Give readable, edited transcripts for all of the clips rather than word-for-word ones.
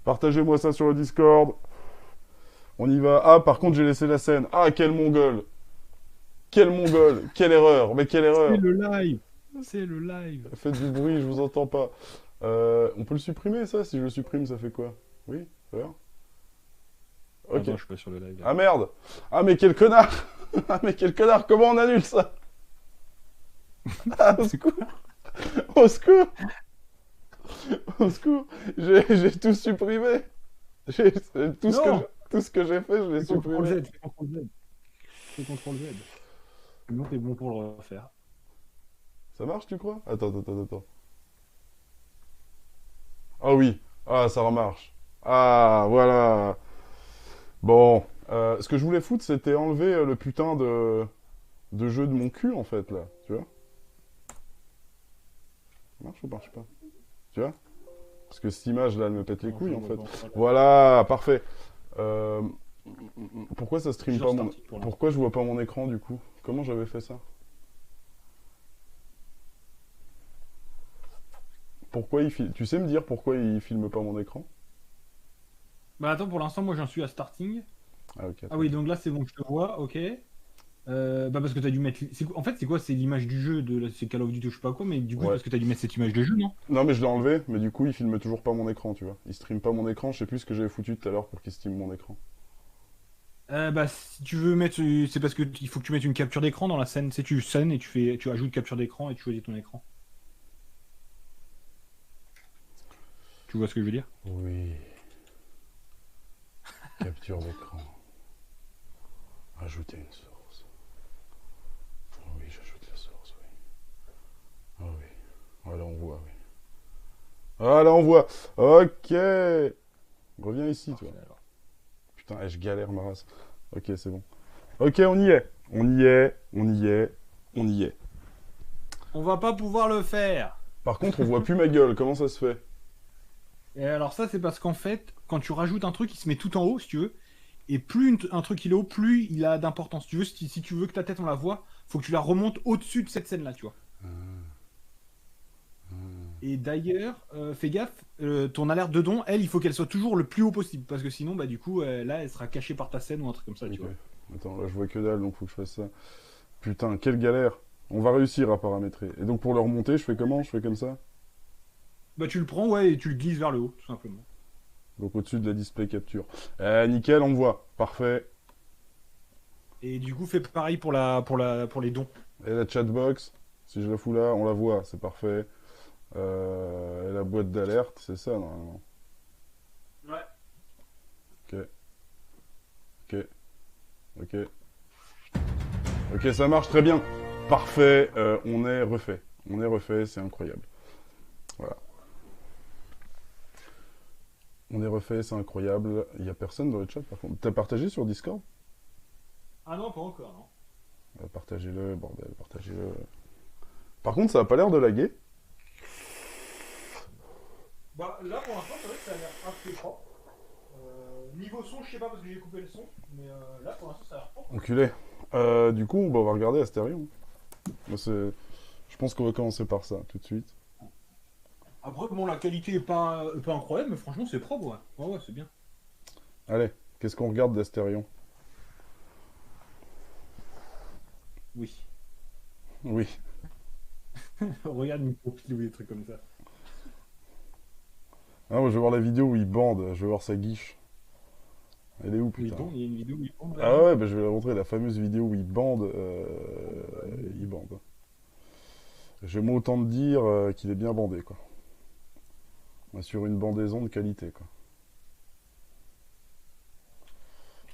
Partagez-moi ça sur le Discord. On y va. Ah, par contre, j'ai laissé la scène. Ah, quel mongol. Quel mongol. Quelle erreur. Mais quelle C'est erreur. le live. C'est le live. Faites du bruit, je vous entends pas. On peut le supprimer, ça? Si je le supprime, ça fait quoi? Oui, ça va. Ok. Attends, je suis pas sur le live là. Ah merde. Ah, mais quel connard. Ah, mais quel connard. Comment on annule ça? Ah, au C'est quoi? secours. Au secours. Au secours. J'ai tout supprimé. J'ai Non! tout ce que j'ai fait, je l'ai Fais CTRL supprimé. Z, fais CTRL Z. Fais CTRL Z. Sinon, t'es bon pour le refaire. Ça marche, tu crois? Attends. Ah oui. Ah, ça remarche. Ah, voilà. Bon. Ce que je voulais foutre, c'était enlever le putain de jeu de mon cul, en fait, là. Tu vois? Ça marche ou marche pas? Tu vois? Parce que cette image-là, elle me pète les Non, je couilles, en vois fait. pas. Voilà. Voilà, parfait. Euh, Pourquoi ça stream pas Juste mon... article pour l'instant. Pourquoi je vois pas mon écran, du coup? Comment j'avais fait ça? Pourquoi il filme... Tu sais me dire pourquoi il filme pas mon écran? Bah attends, pour l'instant, moi j'en suis à starting. Ah, ok, Ah attends. oui, donc là c'est bon, je te vois, ok. Bah parce que t'as dû mettre. En fait, c'est quoi? C'est l'image du jeu de. C'est Call of Duty ou je sais pas quoi, mais du coup, c'est Ouais. parce que t'as dû mettre cette image de jeu, non? Non, mais je l'ai enlevé, mais du coup, il filme toujours pas mon écran, tu vois. Il stream pas mon écran, je sais plus ce que j'avais foutu tout à l'heure pour qu'il stream mon écran. Bah si tu veux mettre. C'est parce que il faut que tu mettes une capture d'écran dans la scène. C'est tu scènes et tu ajoutes capture d'écran et tu choisis ton écran. Tu vois ce que je veux dire? Oui. Capture d'écran. Ajouter une source. Oui, j'ajoute la source, oui. Ah oui. Voilà, on voit, oui. Ah, là, on voit. Ok. Reviens ici, toi. Parfait alors. Putain, je galère ma race. Ok, c'est bon. Ok, on y est. On y est, on y est, on y est. On va pas pouvoir le faire. Par contre, on voit plus ma gueule. Comment ça se fait? Et alors ça, c'est parce qu'en fait, quand tu rajoutes un truc, il se met tout en haut, si tu veux. Et plus un truc il est haut, plus il a d'importance. Si tu veux, si tu veux que ta tête on la voit, faut que tu la remontes au-dessus de cette scène-là, tu vois. Et d'ailleurs, fais gaffe, ton alerte de don, elle, il faut qu'elle soit toujours le plus haut possible. Parce que sinon, bah du coup, là, elle sera cachée par ta scène ou un truc comme ça, tu Ok. vois. Attends, là, je vois que dalle, donc faut que je fasse ça. Putain, quelle galère. On va réussir à paramétrer. Et donc, pour le remonter, je fais comment? Je fais comme ça? Bah tu le prends, ouais, et tu le glisses vers le haut, tout simplement. Donc, au-dessus de la display capture. Nickel, on voit. Parfait. Et du coup, fais pareil pour les dons. Et la chatbox, si je la fous là, on la voit, c'est parfait. Et la boîte d'alerte, c'est ça, normalement. Ouais. Ok. Ok. Ok. Ok, ça marche très bien. Parfait, on est refait. On est refait, c'est incroyable. Voilà. On est refait, c'est incroyable. Il y a personne dans le chat, par contre. T'as partagé sur Discord? Ah non, pas encore, non. Partagez-le, bordel, partagez-le. Par contre, ça a pas l'air de laguer. Bah là pour l'instant c'est vrai que ça a l'air assez propre. Niveau son je sais pas parce que j'ai coupé le son, mais là pour l'instant ça a l'air propre. Enculé. Du coup, bah, on va regarder Astérion. Moi, je pense qu'on va commencer par ça, tout de suite. Après bon la qualité est pas incroyable mais franchement c'est propre ouais. Ouais ouais c'est bien. Allez, qu'est-ce qu'on regarde d'Astérion? Oui. Oui. Regarde une profil ou des trucs comme ça. Ah, moi, je vais voir la vidéo où il bande, je vais voir sa guiche. Elle est où, Oui putain? bon, il y a une vidéo où il tombe Ah là. ouais, bah, je vais la montrer, la fameuse vidéo où il bande. Il bande. J'ai moi autant de dire qu'il est bien bandé, quoi. Sur une bandaison de qualité, quoi.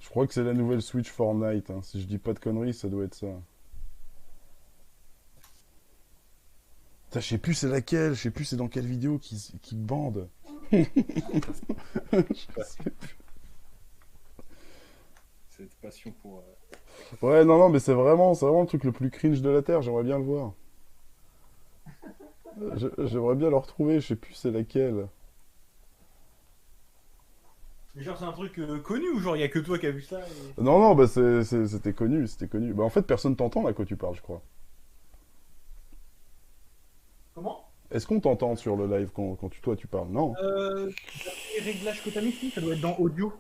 Je crois que c'est la nouvelle Switch Fortnite, hein. Si je dis pas de conneries, ça doit être ça. Putain, je sais plus c'est laquelle, je sais plus c'est dans quelle vidéo qui bande. Je sais plus. Cette passion pour. Ouais, non, mais c'est vraiment le truc le plus cringe de la Terre, j'aimerais bien le voir. J'aimerais bien le retrouver, je sais plus c'est laquelle. Mais genre c'est un truc connu ou genre il y a que toi qui as vu ça et... Non, non, bah c'était connu, c'était connu. Bah en fait, personne t'entend là quand tu parles, je crois. Comment? Est-ce qu'on t'entend sur le live quand toi tu parles? Non. Les réglages que t'as mis, si, ça doit être dans audio. De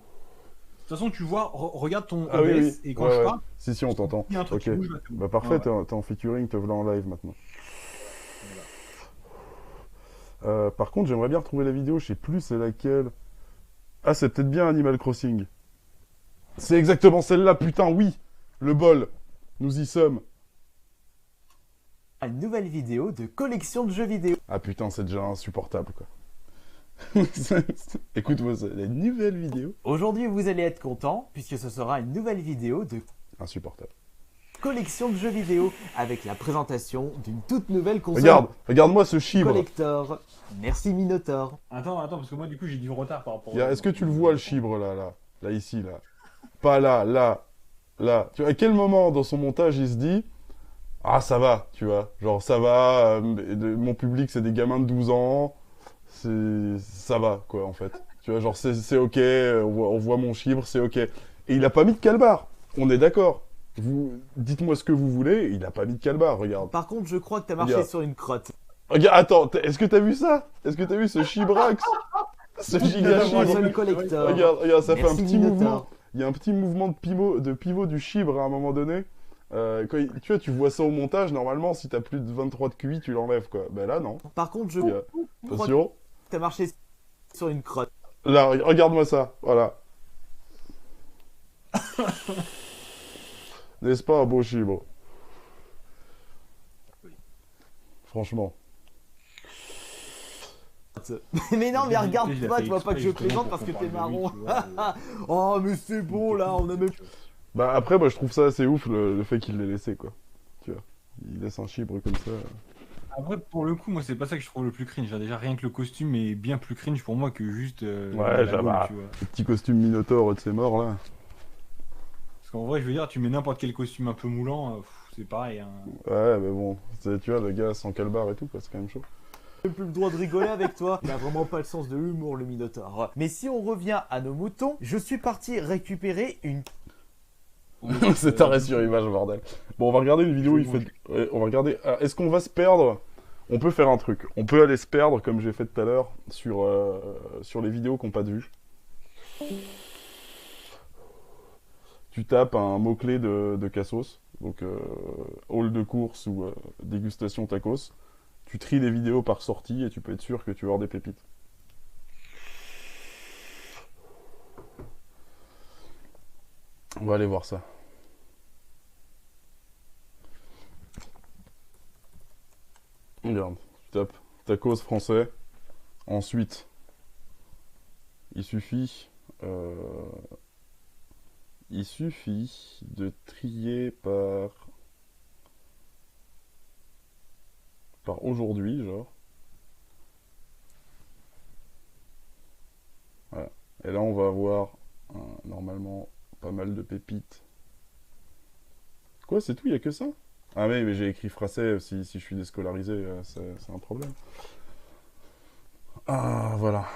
toute façon, tu vois, regarde ton Ah oui, oui. OBS et quand Ouais, je ouais. parle, Si, on t'entend. il y a un truc Ok. qui bouge, là, c'est bon. Bah Ouais, parfait, ouais. t'es en featuring, te voilà en live maintenant. Voilà. Par contre, j'aimerais bien retrouver la vidéo, je sais plus c'est laquelle. Ah, c'est peut-être bien Animal Crossing. C'est exactement celle-là, putain, oui. Le bol. Nous y sommes. Une nouvelle vidéo de collection de jeux vidéo. Ah putain, c'est déjà insupportable, quoi. Écoute-moi ça, la nouvelle vidéo. Aujourd'hui, vous allez être content puisque ce sera une nouvelle vidéo de Insupportable. collection de jeux vidéo avec la présentation d'une toute nouvelle console Regarde-moi ce chibre. collector. Merci Minotaur. Attends, parce que moi, du coup, j'ai du retard par rapport Est-ce que tu le vois, le chibre, là, ici, là? Pas là, là, là. Tu vois, à quel moment, dans son montage, il se dit... Ah, ça va, tu vois. Genre, ça va, mon public, c'est des gamins de 12 ans. Ça va, quoi, en fait. Tu vois, genre, c'est ok, on voit mon chibre, c'est ok. Et il a pas mis de calbar. On est d'accord. Dites-moi ce que vous voulez, il a pas mis de calbar, regarde. Par contre, je crois que t'as marché Regarde. sur une crotte. Regarde, attends, est-ce que t'as vu ça? Est-ce que t'as vu ce chibrax? Ce giga Attends, chibre. Console collector. Regarde, ça fait un Merci petit Minotaur. mouvement. Il y a un petit mouvement de pivot du chibre à un moment donné. Tu vois, tu vois ça au montage, normalement, si t'as plus de 23 de QI, tu l'enlèves, quoi. Ben là, non. Par contre, je Regarde. crois Attention. que t'as marché sur une crotte. Là, regarde-moi ça. Voilà. N'est-ce pas un beau chibre? Franchement. Mais non, mais Je regarde l'ai pas, fait tu vois pas que je exprès, plaisante justement, parce que pour t'es qu'on parle de marron. lui, tu vois, Oh, mais c'est bon là, on a même. Bah après, moi, je trouve ça assez ouf, le fait qu'il l'ait laissé, quoi. Tu vois. Il laisse un chibre comme ça. Après, pour le coup, moi, c'est pas ça que je trouve le plus cringe. Déjà, rien que le costume est bien plus cringe pour moi que juste Ouais, la ça gaule, va. tu vois. Le petit costume Minotaur de ses morts, là. Parce qu'en vrai, je veux dire, tu mets n'importe quel costume un peu moulant, c'est pareil. Hein. Ouais, mais bon. Tu vois, le gars sans calbar et tout, quoi. C'est quand même chaud. J'ai plus le droit de rigoler avec toi. Il a vraiment pas le sens de l'humour, le Minotaur. Mais si on revient à nos moutons, je suis parti récupérer une. C'est arrêt sur image, bordel. Bon, on va regarder une vidéo, il fait... Ouais, on va regarder... Ah, est-ce qu'on va se perdre? On peut faire un truc. On peut aller se perdre, comme j'ai fait tout à l'heure, sur les vidéos qui n'ont pas de vue. Tu tapes un mot-clé de Cassos, donc hall de course ou dégustation tacos. Tu tries les vidéos par sortie et tu peux être sûr que tu vas avoir des pépites. On va aller voir ça. Regarde, tu tapes tacos français. Ensuite, il suffit de trier par aujourd'hui, genre. Voilà. Et là, on va avoir normalement pas mal de pépites. Quoi, c'est tout, il n'y a que ça? Ah oui, mais j'ai écrit français, si je suis déscolarisé, c'est un problème. Ah, voilà.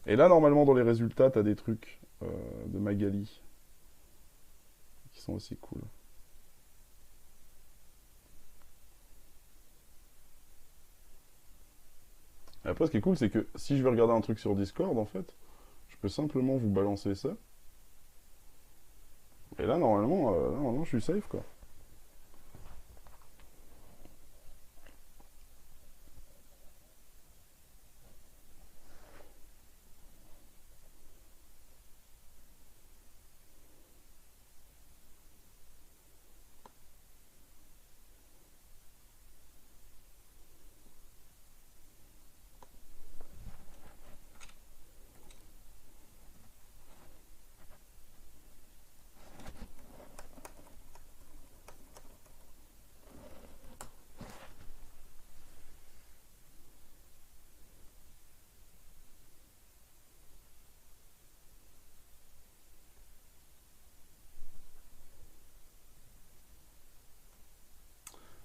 Et là, normalement, dans les résultats, t'as des trucs de Magali qui sont aussi cool. Après, ce qui est cool, c'est que si je vais regarder un truc sur Discord, en fait, je peux simplement vous balancer ça. Et là, normalement, je suis safe, quoi.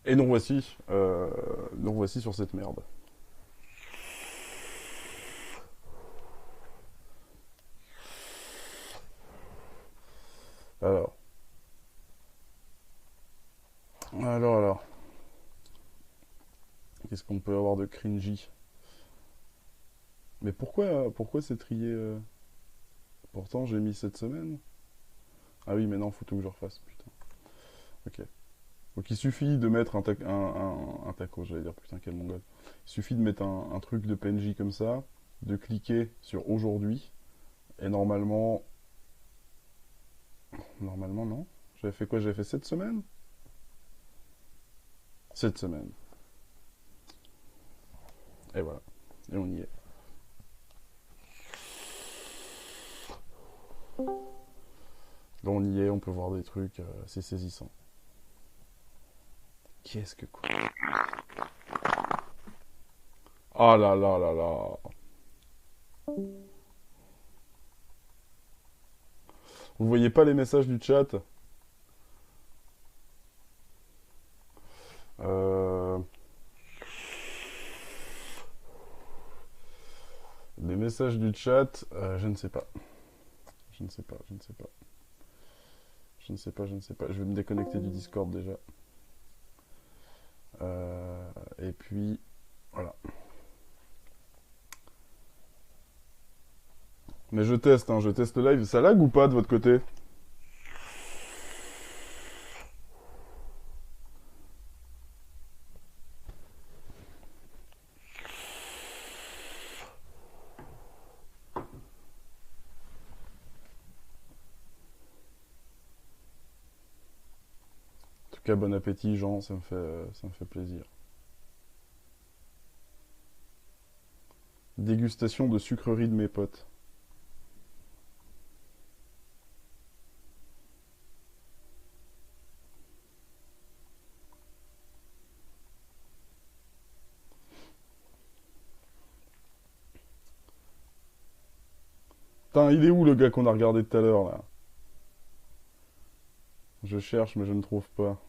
Et nous voici sur cette merde. Alors. Qu'est-ce qu'on peut avoir de cringy? Mais pourquoi c'est trié Pourtant, j'ai mis cette semaine. Ah oui, mais non, faut tout que je refasse, putain. Ok. Donc il suffit de mettre un taco, j'allais dire, putain, quel mongol. Il suffit de mettre un truc de PNJ comme ça, de cliquer sur aujourd'hui, et normalement... Normalement, non. J'avais fait quoi? J'avais fait cette semaine? Cette semaine. Et voilà. Et on y est. Là, on y est, on peut voir des trucs assez saisissants. Qu'est-ce que quoi? Ah là là là là. Vous voyez pas les messages du chat? Les messages du chat, je ne sais pas. Je ne sais pas. Je vais me déconnecter du Discord déjà. Et puis, voilà. Mais je teste le live. Ça lag ou pas de votre côté? En tout cas, bon appétit, Jean, ça me fait plaisir. Dégustation de sucreries de mes potes. Putain, il est où le gars qu'on a regardé tout à l'heure, là? Je cherche, mais je ne trouve pas.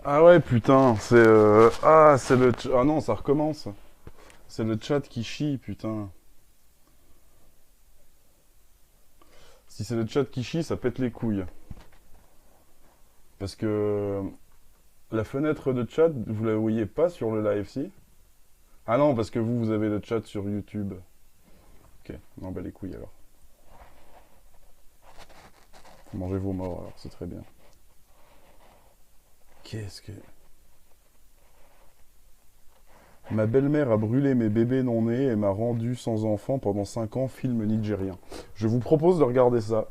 Ah ouais, putain, c'est... Ah, c'est le... Ah non, ça recommence. C'est le chat qui chie, putain. Si c'est le chat qui chie, ça pète les couilles. Parce que... La fenêtre de chat, vous la voyez pas sur le live, si? Ah non, parce que vous avez le chat sur YouTube. Ok, non, bah les couilles alors. Mangez vos morts alors, c'est très bien. Qu'est-ce que... Ma belle-mère a brûlé mes bébés non-nés et m'a rendu sans enfant pendant 5 ans, film nigérien. Je vous propose de regarder ça.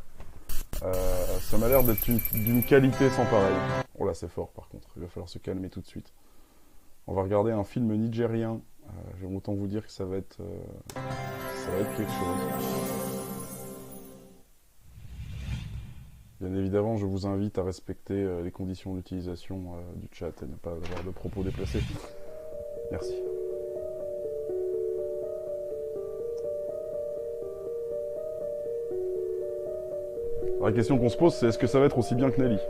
Ça m'a l'air d'être d'une qualité sans pareil. Oh là, c'est fort par contre, il va falloir se calmer tout de suite. On va regarder un film nigérien. J'aime autant vous dire que ça va être quelque chose. Bien évidemment, je vous invite à respecter les conditions d'utilisation du chat et ne pas avoir de propos déplacés. Merci. Alors, la question qu'on se pose, c'est est-ce que ça va être aussi bien que Nelly?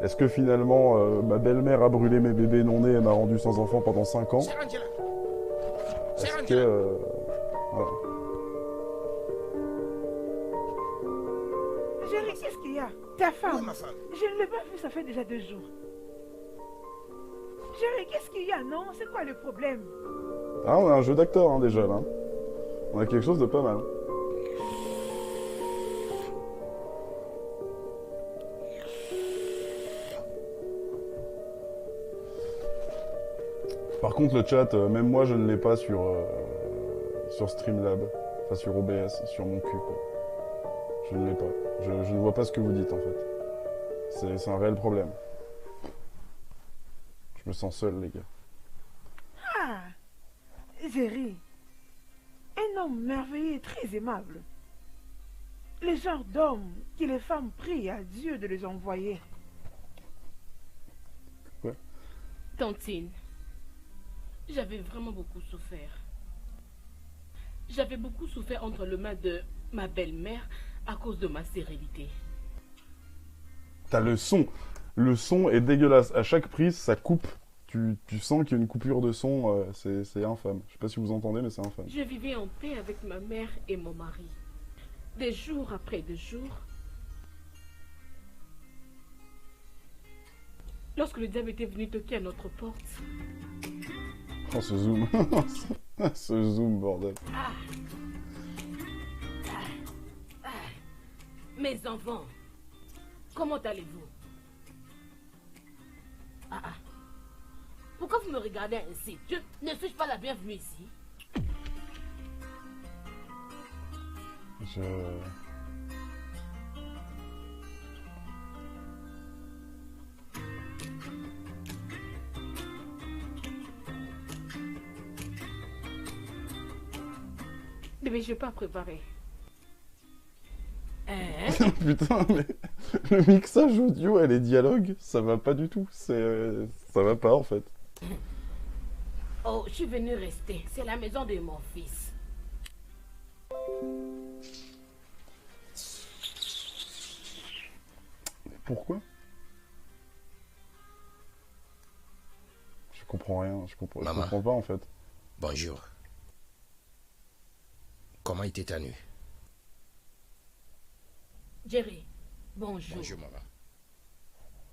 Est-ce que finalement, ma belle-mère a brûlé mes bébés non-nés et m'a rendu sans enfant pendant 5 ans? Est-ce que... voilà. Chérie, qu'est-ce qu'il y a? Ta femme? Oui, ma femme. Je ne l'ai pas vue, ça fait déjà 2 jours. Chérie, qu'est-ce qu'il y a? Non, c'est quoi le problème? Ah, on a un jeu d'acteur hein, déjà là. On a quelque chose de pas mal. Par contre, le chat, même moi, je ne l'ai pas sur Streamlab. Enfin, sur OBS, sur mon cul, quoi. Je ne l'ai pas. Je ne vois pas ce que vous dites, en fait. C'est un réel problème. Je me sens seul, les gars. Ah, Jerry, un homme merveilleux et très aimable. Le genre d'homme que les femmes prient à Dieu de les envoyer. Tantine, j'avais vraiment beaucoup souffert. J'avais beaucoup souffert entre les mains de ma belle-mère à cause de ma stérilité. T'as le son. Le son est dégueulasse. À chaque prise, ça coupe. Tu sens qu'il y a une coupure de son. C'est infâme. Je sais pas si vous entendez, mais c'est infâme. Je vivais en paix avec ma mère et mon mari. Des jours après des jours. Lorsque le diable était venu toquer à notre porte. Oh, ce zoom. Ce zoom, bordel. Mes enfants, comment allez-vous? Pourquoi vous me regardez ainsi? Ne suis-je pas la bienvenue ici? Je... Bébé, je vais pas préparer. Hein? Putain, mais le mixage audio et les dialogues, ça va pas du tout. Ça va pas, en fait. Oh, je suis venue rester. C'est la maison de mon fils. Pourquoi? Je comprends rien. Je comprends pas, en fait. Bonjour. Comment était ta nuit? Jerry, bonjour. Bonjour, maman.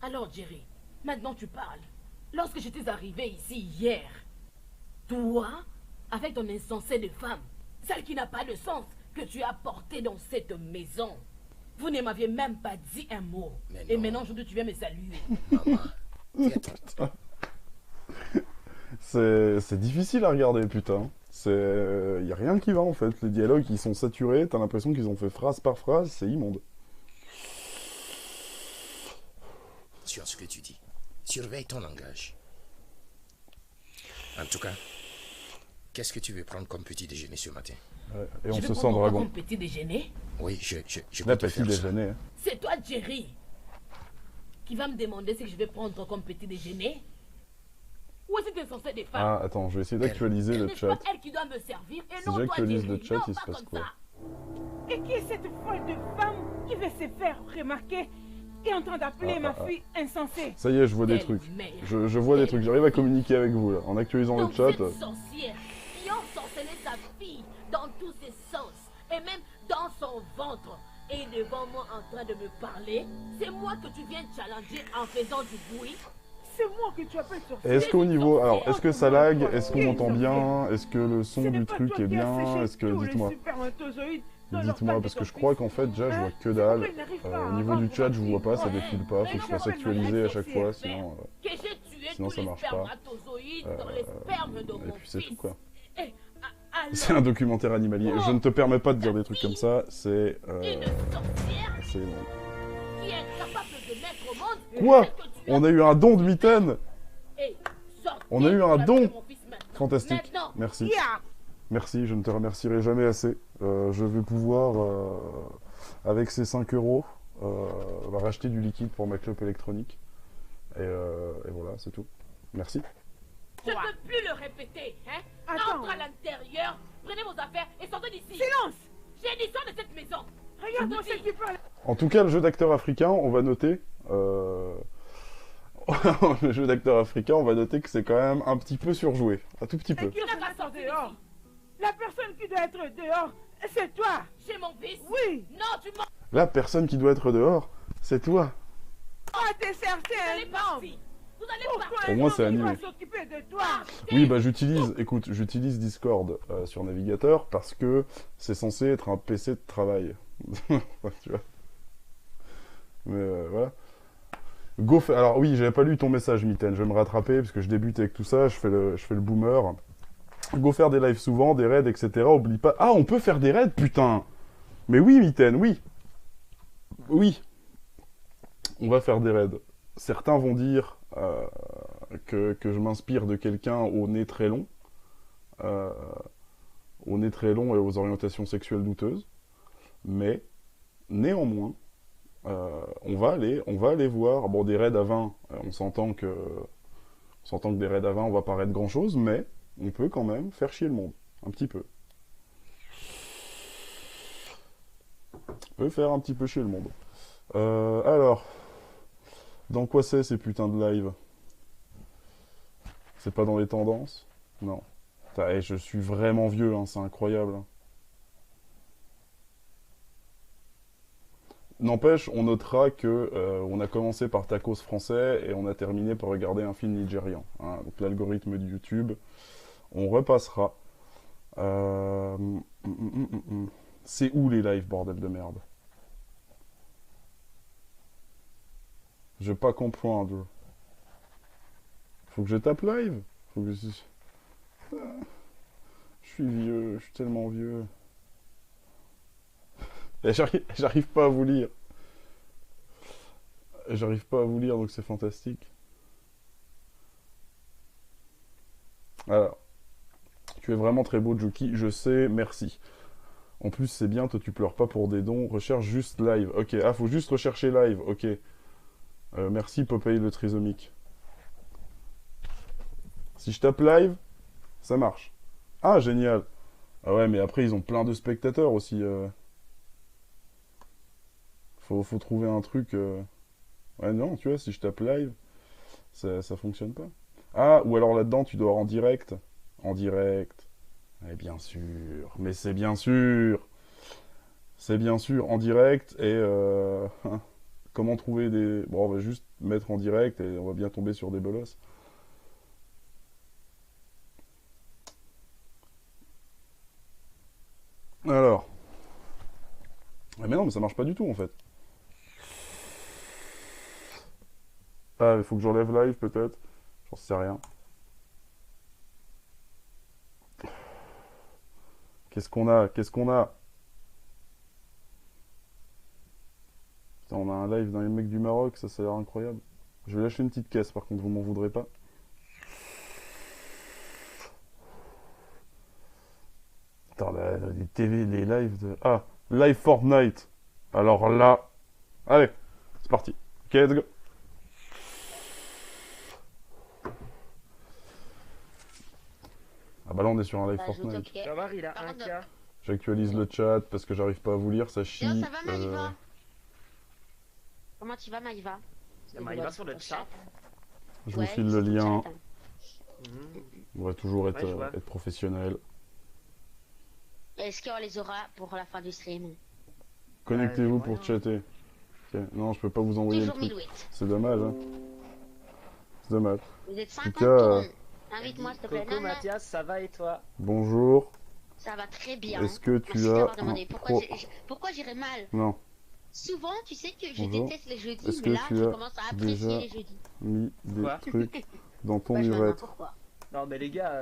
Alors, Jerry, maintenant tu parles. Lorsque j'étais arrivé ici hier, toi, avec ton insensé de femme, celle qui n'a pas de sens, que tu as portée dans cette maison, vous ne m'aviez même pas dit un mot. Et maintenant, aujourd'hui, tu viens me saluer. Maman, viens. C'est difficile à regarder, putain. Y a rien qui va, en fait. Les dialogues, ils sont saturés. T'as l'impression qu'ils ont fait phrase par phrase. C'est immonde. Sur ce que tu dis. Surveille ton langage. En tout cas, qu'est-ce que tu veux prendre comme petit déjeuner ce matin? Ouais, et on Je se vais sent prendre quoi dragon. comme petit déjeuner? Oui, je La peux te petit faire ça. déjeuner. Hein. C'est toi, Jerry, qui va me demander ce que je vais prendre comme petit déjeuner? Ou est-ce que tu es censé des femmes? Ah, attends, je vais essayer d'actualiser le N'est-ce chat. pas elle qui doit me servir et Si non toi, j'actualise Jerry? le chat, Non, il se pas passe comme quoi? ça. Et qui est cette folle de femme qui veut se faire remarquer et en train d'appeler ma fille insensée? Ça y est, je vois des Quelle trucs. merde. Je vois des trucs. J'arrive à communiquer avec vous, là. En actualisant le Donc chat. cette sorcière qui a ensorcelé sa fille dans tous ses sens et même dans son ventre est devant moi en train de me parler. C'est moi que tu viens challenger en faisant du bruit. C'est moi que tu appelles sorcière. Est-ce qu'au niveau... Alors, est-ce que ça lag? Est-ce qu'on m'entend bien? Est-ce que le son du truc est bien? Est-ce que... Dites-moi. Dites-moi, parce que je crois qu'en fait, déjà, je vois que dalle. Au niveau du chat, je vous vois pas, ça défile pas. Faut que je fasse actualiser à chaque fois, sinon... Que j'ai tué sinon, tous ça les marche pas. spermatozoïdes dans les spermes de Et mon puis c'est fils. tout, quoi. Et, alors, C'est un documentaire animalier. Je ne te permets pas de dire des trucs comme ça, c'est... une sorcière c'est bon. qui est incapable de mettre au monde Quoi? celle que tu as On a eu un don de mitaine! Et sortez On a eu de un la don. vie de mon fils maintenant. Fantastique. Maintenant. Merci. Yeah. Merci, je ne te remercierai jamais assez. Je vais pouvoir, avec ces 5 euros, racheter du liquide pour ma clope électronique. Et voilà, c'est tout. Merci. Je ne peux plus le répéter, hein? Attends. Entre à l'intérieur, prenez vos affaires et sortez d'ici. Silence. J'ai dit sors de cette maison. Regarde-moi ce qui parle. En tout cas, le jeu d'acteur africain, on va noter... le jeu d'acteur africain, on va noter que c'est quand même un petit peu surjoué. Un tout petit peu. Et qui doit se mettre dehors? La personne qui doit être dehors, c'est toi. Chez mon fils? Oui. Non, tu mens. La personne qui doit être dehors, c'est toi. Ah, t'es certain, Vous allez non. partir. Vous allez Pourquoi partir. Pour moi, un c'est homme qui animé. va s'occuper de toi? Oui, bah j'utilise Discord sur navigateur parce que c'est censé être un PC de travail. Tu vois. Mais voilà. Alors oui, j'avais pas lu ton message, Mitaine. Je vais me rattraper parce que je débute avec tout ça. Je fais le boomer. Go faire des lives souvent, des raids, etc. Oublie pas. Ah, on peut faire des raids, putain. Mais oui, Mitaine, oui. Oui. On va faire des raids. Certains vont dire que je m'inspire de quelqu'un au nez très long. Au nez très long et aux orientations sexuelles douteuses. Mais, néanmoins, on va aller voir. Bon, des raids à 20, on s'entend que des raids à 20, on va pas raid grand chose, mais on peut quand même faire chier le monde. Un petit peu. On peut faire un petit peu chier le monde. Alors, Dans quoi c'est ces putains de live? C'est pas dans les tendances? Non. Putain, eh, je suis vraiment vieux, hein, c'est incroyable. Hein. N'empêche, on notera que on a commencé par tacos français et on a terminé par regarder un film nigérian. Hein. Donc l'algorithme de YouTube, on repassera. C'est où les lives, bordel de merde? Je pas comprendre. Faut que je tape live. Faut que je... Je suis vieux, je suis tellement vieux. Et j'arrive pas à vous lire. J'arrive pas à vous lire, donc c'est fantastique. Alors. Tu es vraiment très beau, Juki. Je sais, merci. En plus, c'est bien, toi, tu pleures pas pour des dons. Recherche juste live. Ok, ah, faut juste rechercher live. Ok. Merci, Popeye le trisomique. Si je tape live, ça marche. Ah, génial. Ah ouais, mais après, ils ont plein de spectateurs aussi. Faut trouver un truc... Ouais, non, tu vois, si je tape live, ça fonctionne pas. Ah, ou alors là-dedans, tu dois avoir en direct. En direct. Mais bien sûr. Mais c'est bien sûr. C'est bien sûr en direct. Et comment trouver des... Bon, on va juste mettre en direct et on va bien tomber sur des bolosses. Alors. Ah, mais non, mais ça marche pas du tout en fait. Ah, il faut que j'enlève live peut-être. J'en sais rien. Qu'est-ce qu'on a? Qu'est-ce qu'on a? Putain, on a un live d'un mec du Maroc, ça a l'air incroyable. Je vais lâcher une petite caisse, par contre, vous m'en voudrez pas. Putain, les TV, les lives de... Ah, live Fortnite. Alors là... Allez, c'est parti. Ok, let's go. Ah bah là on est sur un live Fortnite. Ça va, il a un cas. J'actualise le chat parce que j'arrive pas à vous lire, ça chie. Yo, ça va Maïva? Comment tu vas Maïva? Maïva sur le chat. Je vous file le lien. Mhm. On va toujours être, Ouais, je vois. être professionnel. Est-ce qu'on les aura pour la fin du stream? Connectez-vous moyen. pour chatter. Ok. Non, je peux pas vous envoyer le Toujours truc. 1008. C'est dommage, hein. C'est dommage. Vous êtes En 50 tout cas, Invite-moi s'il te plaît. Coucou Non, non, Mathias, ça va et toi? bonjour. ça va très bien. Est-ce que tu Merci as d'avoir un demandé. pro... Pourquoi j'irais mal? Non, Souvent, tu sais que je Bonjour. déteste les jeudis, Est-ce mais que là, tu je as commence à apprécier déjà les jeudis. mis des Quoi trucs dans ton Bah, je me demande urètre. pourquoi. Non mais les gars,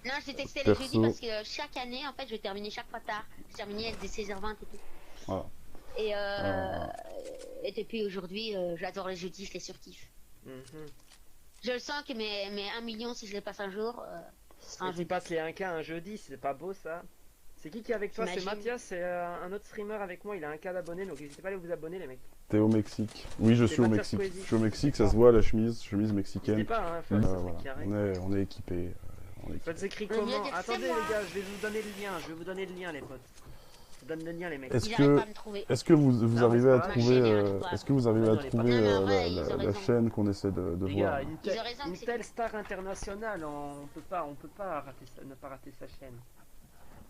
Non, je détestais les Perso. jeudis parce que chaque année, en fait, je terminais chaque fois tard. Je terminais dès 16h20 et tout. Voilà. Et, Ah. et depuis aujourd'hui, j'adore les jeudis, je les surkiffe. Mhm. Je le sens que mes 1 million, si je les passe un jour, ce sera un Et tu jeudi. passes les 1K un jeudi, c'est pas beau ça? C'est qui est avec toi? C'est T'imagines? Mathias, c'est un autre streamer avec moi, il a 1K d'abonnés, donc n'hésitez pas à aller vous abonner les mecs. T'es au Mexique. Oui, je C'est suis au Mathias Mexique. Poésie. Je suis au Mexique, ça se voit la chemise mexicaine. N'hésitez pas, hein, Voilà, ça voilà. qui arrive. On est équipé. On est Ça équipé. s'écrit On vient comment? de dire, Attendez c'est moi. les gars, je vais vous donner le lien, je vais vous donner le lien les potes. Je vous donne le lien les mecs. Est-ce Ils arrivent que pas à me trouver. Est-ce que vous Non, arrivez mais à c'est pas trouver grave. Ma chaîne est est-ce que vous arrivez à Non, elle est pas trouver Non, mais en vrai, ils ont la raison. chaîne qu'on essaie de Les voir? gars, Ils ont raison une que c'est- telle star internationale, on peut pas rater ne pas rater sa chaîne.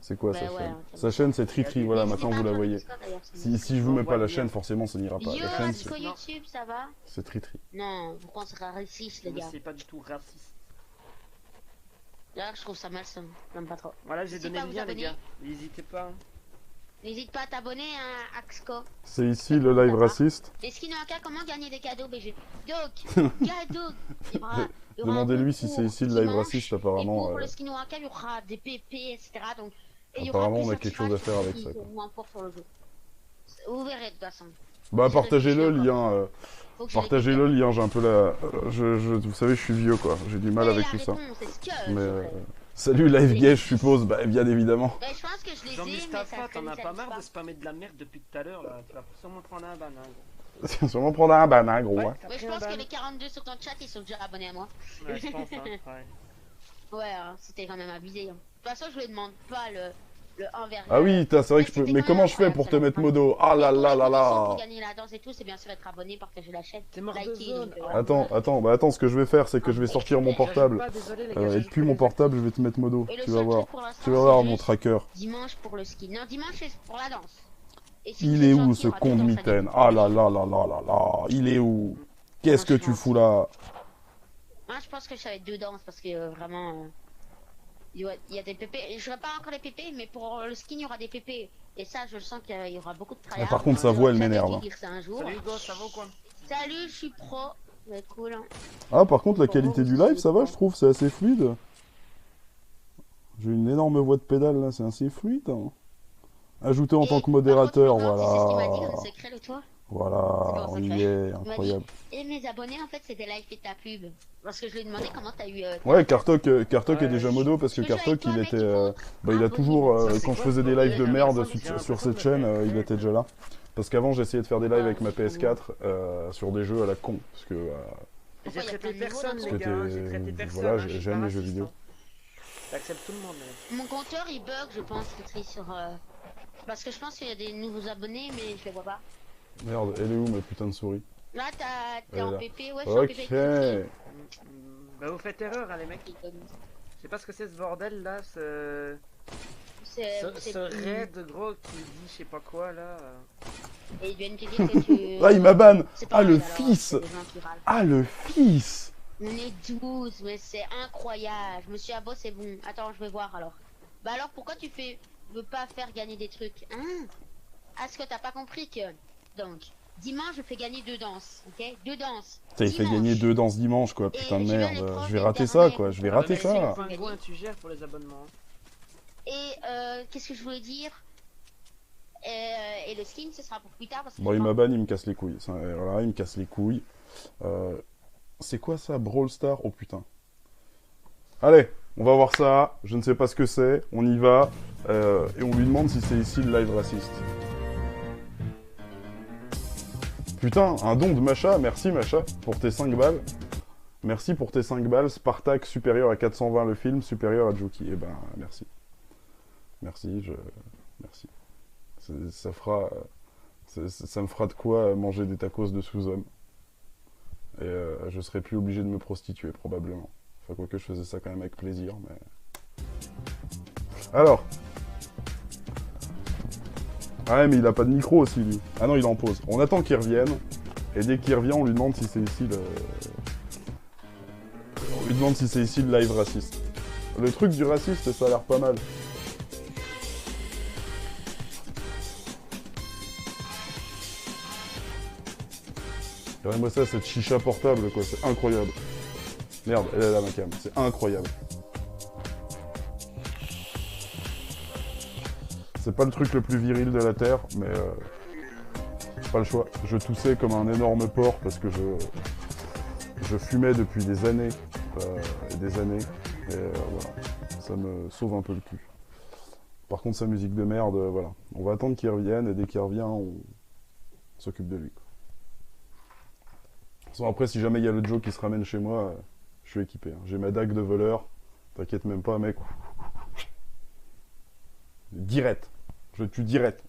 C'est quoi Bah sa ouais, chaîne? hein, Sa chaîne c'est Tritri, voilà, N'hésitez maintenant pas à vous la me voyez. Discord, d'ailleurs, c'est Si je vous On mets voit pas la bien. chaîne, forcément ça n'ira pas. Yo, La chaîne Disco Non. YouTube, ça va? c'est Tritri. Non, vous pensez raciste, les Mais gars. c'est pas du tout raciste. D'ailleurs, je trouve ça malsain. J'aime pas trop. Voilà, j'ai N'hésitez donné pas à le vous lien les abonner. gars. N'hésitez pas. hein. N'hésite pas à t'abonner à Axco. C'est ici le live raciste. Et Skinoaka, comment gagner des cadeaux, BG? Donc, cadeaux. Il y aura Demandez-lui si concours c'est ici le live dimanche, raciste Et apparemment. pour le Skinoaka, il y aura des PP, etc. Donc, et il y Apparemment, aura on a des quelque chose à faire avec certificats ça, quoi. qui seront pour sur le jeu. Vous verrez de toute façon. Bah J'ai partagez le réfléchi lien. Faut que je Partagez le lien, j'ai un peu la... vous savez, je suis vieux quoi, j'ai du mal Et avec la tout ça. réponse, est-ce que Mais c'est vrai salut live gay, je suppose, bah bien évidemment. Ben, je pense que je les ai, mais ça Jean-Mustapha, t'en as ça pas dit marre de spammer de la merde depuis tout à l'heure là? Tu vas sûrement prendre un ban. Hein. Sûrement prendre un ban, hein, gros. Ouais, hein. t'as Ouais, je pris un pense que ban. les 42 sur ton chat, ils sont déjà abonnés à moi. Ouais, je pense, hein. Ouais. Ouais, hein, c'était quand même abusé. hein. De toute façon, je lui demande pas le 1 Ah oui, c'est vrai que je peux... Mais comment je fais pour te mettre modo? Ah là là là là. Pour gagner la danse et tout, c'est bien sûr être abonné, partager la chaîne. T'es mort de liker, zone. donc, Attends, ce que je vais faire, c'est que je vais sortir mon portable. Pas, désolé, les gars, Et j'ajoute depuis pas mon les portable, je vais te mettre modo. Et le Tu vas seul voir. truc pour l'instant, Tu vas voir c'est mon juste tracker. dimanche pour le ski. Non, dimanche c'est pour la danse. Et si Il tu es est où gentil, ce il y aura con de tout dans sa mitaine? vie. Ah là là là là là là. Il est où? Qu'est-ce que tu fous là? Moi, je pense que ça va être deux danses parce que vraiment, il y a des pépés. Je vois pas encore les pépés, mais pour le ski, il y aura des pépés. Et ça, je sens qu'il y aura beaucoup de travail. Par contre, sa voix, elle m'énerve. Salut Hugo, ça va ou quoi? Salut, je suis pro. C'est cool. Hein. Ah, par contre, la qualité du live, ça va, je trouve, c'est assez fluide. J'ai une énorme voix de pédale là, c'est assez fluide. Hein. Ajouté en tant que modérateur, voilà. C'est ce qu'il m'a dit dans le secret le toit. Voilà, on y est, incroyable. Et mes abonnés, en fait, c'est des likes et ta pub. Parce que je lui ai demandé comment t'as eu. Ouais, Kartok est déjà modo parce que Kartok, il était. Il a toujours. Quand je faisais des lives de merde sur cette chaîne, il était déjà là. Parce qu'avant, j'essayais de faire des lives avec ma PS4 sur des jeux à la con. Parce que. J'ai traité personne, parce les que gars, j'ai traité personne. voilà, je suis j'aime pas les jeux raciste, vidéo. hein. J'accepte tout le monde. Mon compteur, il bug, je pense, Petri, sur. Parce que je pense qu'il y a des nouveaux abonnés, mais je les vois pas. Merde, elle est où ma putain de souris? Là, t'es en PP, ouais, je suis en Ok. PP. Bah, vous faites erreur, hein, les mecs. Je sais pas ce que c'est ce bordel là, ce raid gros qui dit je sais pas quoi là. Et il vient de te dire que tu. Ah, il m'a ban! C'est Ah, pas le mal, alors, fils! c'est des gens qui râlent. Ah, le fils! On est 12, mais c'est incroyable. Je me suis c'est bon. Attends, je vais voir alors. Bah alors, pourquoi tu veux pas faire gagner des trucs, hein? Est-ce que t'as pas compris que... Donc, dimanche, je fais gagner 2 danses, ok? 2 danses. Putain, il fait gagner 2 danses dimanche, quoi. Putain de Et je merde. vais les prendre Je vais les rater derniers. ça, quoi. Je vais Ah, rater mais ça. c'est le pingouin, tu gères pour les abonnements. Et qu'est-ce que je voulais dire? Et le skin, ce sera pour plus tard. Parce que Bon, il m'a ban, il me casse les couilles. Voilà, il me casse les couilles. C'est quoi ça, Brawl Star? Oh putain. Allez, on va voir ça. Je ne sais pas ce que c'est. On y va. Et on lui demande si c'est ici le live raciste. Putain, un don de Macha. Merci Macha pour tes 5 balles. Merci pour tes 5 balles. Spartak supérieur à 420 le film, supérieur à Juki. Eh ben, merci. Merci, merci. Ça fera... ça me fera de quoi manger des tacos de sous-homme. Et je serai plus obligé de me prostituer, probablement. Enfin, quoique je faisais ça quand même avec plaisir, mais... Alors. Ah ouais, mais il a pas de micro aussi, lui. Ah non, il est en pause. On attend qu'il revienne. Et dès qu'il revient, on lui demande si c'est ici le... On lui demande si c'est ici le live raciste. Le truc du raciste, ça a l'air pas mal. Regardez-moi ça, cette chicha portable, quoi. C'est incroyable. Merde, elle est là, ma cam. C'est incroyable. C'est pas le truc le plus viril de la Terre, mais... pas le choix. Je toussais comme un énorme porc parce que je fumais depuis des années. Et des années. Et voilà. Ça me sauve un peu le cul. Par contre, sa musique de merde, voilà. On va attendre qu'il revienne, et dès qu'il revient, on s'occupe de lui, quoi. De toute façon, après, si jamais il y a le Joe qui se ramène chez moi, je suis équipé. Hein. J'ai ma dague de voleur. T'inquiète même pas, mec. Direct. Je tue direct.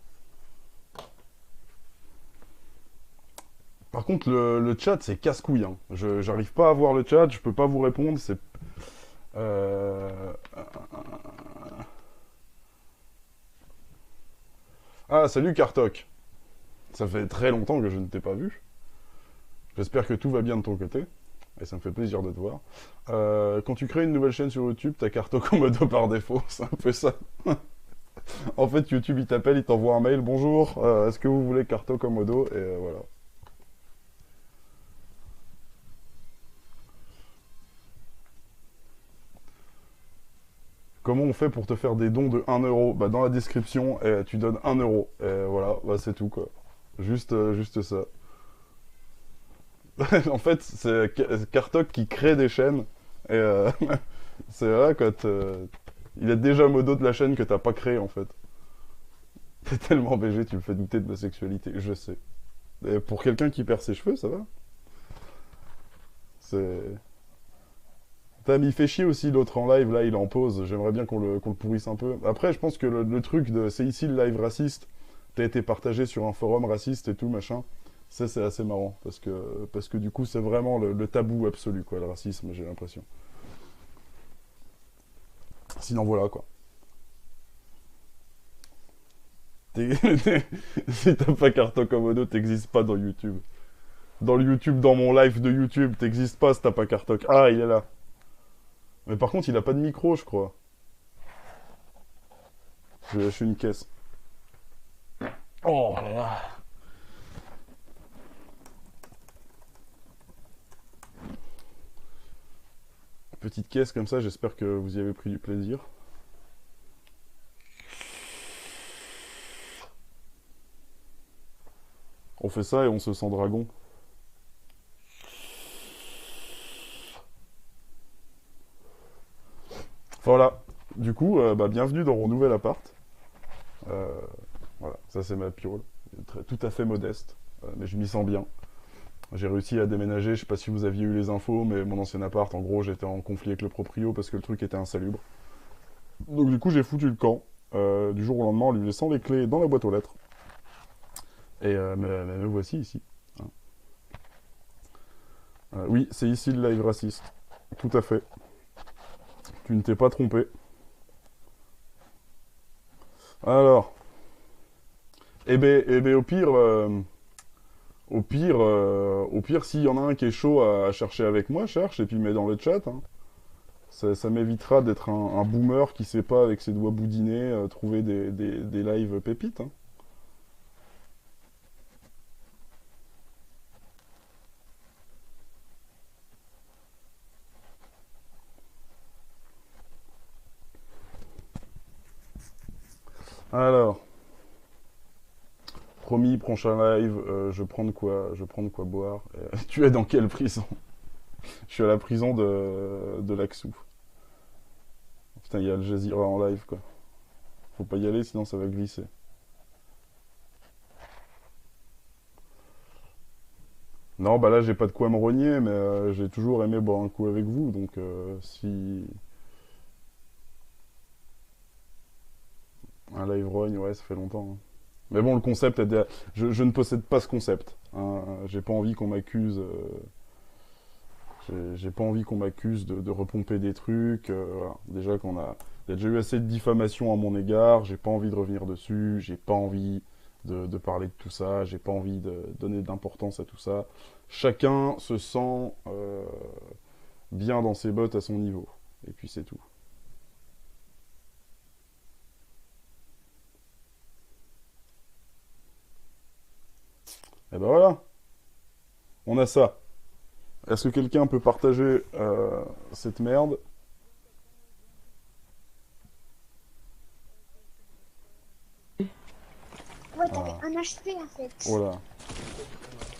Par contre, le chat, c'est casse-couille. Hein. J'arrive pas à voir le chat, je peux pas vous répondre. C'est... Ah, salut Kartok. Ça fait très longtemps que je ne t'ai pas vu. J'espère que tout va bien de ton côté. Et ça me fait plaisir de te voir. Quand tu crées une nouvelle chaîne sur YouTube, t'as Kartok en modo par défaut. C'est un peu ça. En fait, YouTube, il t'appelle, il t'envoie un mail. Bonjour, est-ce que vous voulez Kartok en modo? Et voilà. Comment on fait pour te faire des dons de 1 euro? Bah, dans la description, tu donnes 1 euro. Et voilà, bah, c'est tout, quoi. Juste ça. En fait, c'est Kartok qui crée des chaînes. Et c'est vrai, quand il est déjà modo de la chaîne que t'as pas créé, en fait. T'es tellement BG, tu me fais douter de ma sexualité, je sais. Et pour quelqu'un qui perd ses cheveux, ça va. Il fait chier aussi l'autre en live, là il est en pause, j'aimerais bien qu'on le pourrisse un peu. Après je pense que le truc de c'est ici le live raciste, t'as été partagé sur un forum raciste et tout machin, ça c'est assez marrant, parce que du coup c'est vraiment le tabou absolu quoi, le racisme j'ai l'impression. Sinon voilà quoi. Si t'as pas Carto Komodo, t'existes pas dans YouTube. Dans le YouTube, dans mon live de YouTube, t'existes pas si t'as pas Kartok. Ah, il est là. Mais par contre, il a pas de micro, je crois. Je vais lâcher une caisse. Oh là là. Petite caisse comme ça, j'espère que vous y avez pris du plaisir. On fait ça et on se sent dragon. Voilà, du coup, bienvenue dans mon nouvel appart. Voilà, ça c'est ma piole, tout à fait modeste, mais je m'y sens bien. J'ai réussi à déménager, je sais pas si vous aviez eu les infos, mais mon ancien appart, en gros, j'étais en conflit avec le proprio parce que le truc était insalubre. Donc du coup, j'ai foutu le camp, du jour au lendemain, en lui laissant les clés dans la boîte aux lettres. Et me voici ici. Hein. Oui, c'est ici le live raciste, tout à fait. Tu ne t'es pas trompé. Alors. Eh ben, au pire, s'il y en a un qui est chaud à chercher avec moi, cherche et puis mets dans le chat. Hein. Ça m'évitera d'être un boomer qui sait pas avec ses doigts boudinés trouver des lives pépites. Hein. Alors, promis, prochain live, je prends de quoi boire. Tu es dans quelle prison? Je suis à la prison de Laxou. Putain, il y a Al Jazeera en live, quoi. Faut pas y aller, sinon ça va glisser. Non, bah là, j'ai pas de quoi me rogner, mais j'ai toujours aimé boire un coup avec vous, donc si... Un live rogne, ouais, ça fait longtemps. Hein. Mais bon, le concept, je ne possède pas ce concept. Hein. J'ai pas envie qu'on m'accuse... J'ai pas envie qu'on m'accuse de repomper des trucs. Voilà. Déjà il y a déjà eu assez de diffamation à mon égard. J'ai pas envie de revenir dessus. J'ai pas envie de parler de tout ça. J'ai pas envie de donner d'importance à tout ça. Chacun se sent bien dans ses bottes à son niveau. Et puis c'est tout. Et ben voilà. On a ça. Est-ce que quelqu'un peut partager cette merde? Ouais, t'avais un HP en fait. Voilà.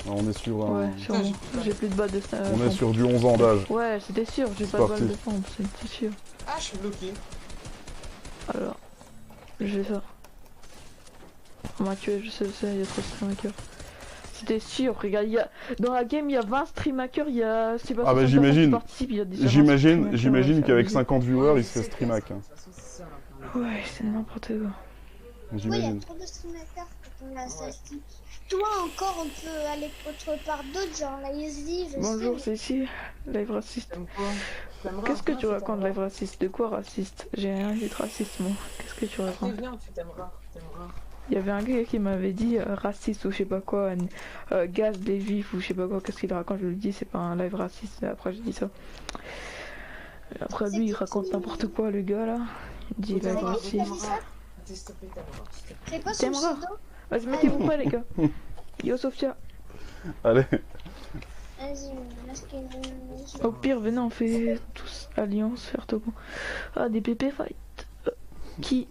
On est sur un... Ouais, sûrement. J'ai plus de balles de ça. On est sur du 11 ans d'âge. Ouais, c'était sûr, j'ai pas de balles de pompe, c'est sûr. Ah, je suis bloqué. Alors, je vais faire. On m'a tué, je sais, il y a trop de streamhackers. C'était sûr, regarde, dans la game il y a 20 streamhackers, il y a... Ah bah j'imagine, j'imagine qu'avec 50 viewers il se fait streamhack. Hein. Ouais, c'est n'importe quoi. Oui, il y a trop de streamhackers quand on a ça. Toi encore on peut aller autre part d'autres, genre la ISD, je Bonjour, c'est ici, live raciste. Qu'est-ce que tu racontes, live raciste? De quoi raciste? J'ai rien dit de raciste, moi. Qu'est-ce que tu racontes? Il y avait un gars qui m'avait dit raciste ou je sais pas quoi, gaz des juifs ou je sais pas quoi, qu'est-ce qu'il raconte? Je lui dis c'est pas un live raciste, après j'ai dit ça. Et après lui il raconte n'importe quoi le gars là, il dit live raciste. C'est quoi son pseudo? Vas-y mettez-vous prêts les gars. Yo Sofia. Allez. Au pire venez on fait tous alliance, faire tout. Ah des PP fight. Qui?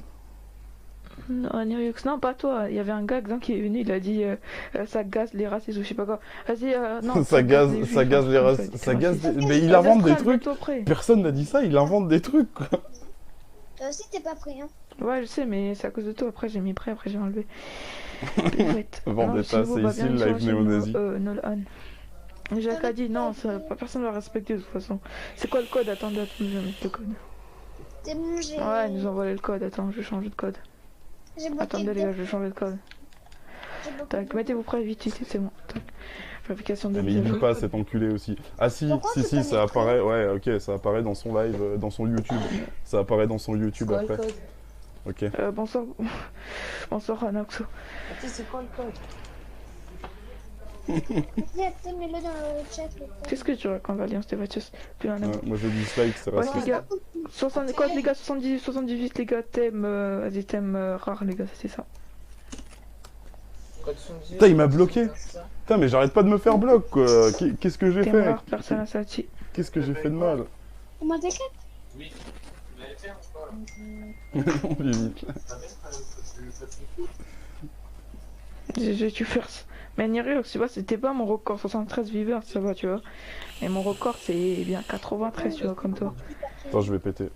Non, non, pas toi, il y avait un gars qui est venu, il a dit ça gaze les racistes ou je sais pas quoi. Vas-y, non. ça gaze les racistes. Ça gaze Mais il invente des trucs. Personne n'a dit ça, il invente des trucs quoi. Toi aussi t'es pas prêt hein. Ouais, je sais, mais c'est à cause de toi. Après j'ai mis prêt, après j'ai enlevé. Vendetta, c'est ici le live néo-nazi. Nolan. Jacques a dit non, personne ne va respecter de toute façon. C'est quoi le code? Attendez, je vais mettre le code. C'est bon, j'ai... Ouais, ils nous ont volé le code. Attends, je vais changer de code. Attendez les gars, je vais changer de code. Tac, mettez-vous prêts vite, c'est bon. Tac. Vérification de mais il lit pas cet enculé aussi. Ah si, si, ça apparaît, ouais, ok, ça apparaît dans son live, dans son YouTube. Ça apparaît dans son YouTube après. Ok. Bonsoir. Bonsoir Anaxo. Attends, c'est quoi le code? Mets-le dans le chat. Qu'est-ce que tu racontes, Alliance des voitures? Moi je dislike, c'est ouais, raciste. les gars, 60, quoi les gars, 78, 78 les gars, thème, vas-y, thème rare les gars, c'est ça. Putain, il m'a bloqué. Putain, mais j'arrête pas de me faire bloc, quoi. Qu'est-ce que j'ai fait? Personne à Sati. Qu'est-ce que j'ai fait de mal? On m'a déclare? Oui. Vous l'avez fait On limite. J'ai dû faire ça. Mais Niriox, tu vois, c'était pas mon record 73 viewers, ça va, tu vois. Et mon record, c'est bien 93, tu vois, comme toi. Attends, je vais péter.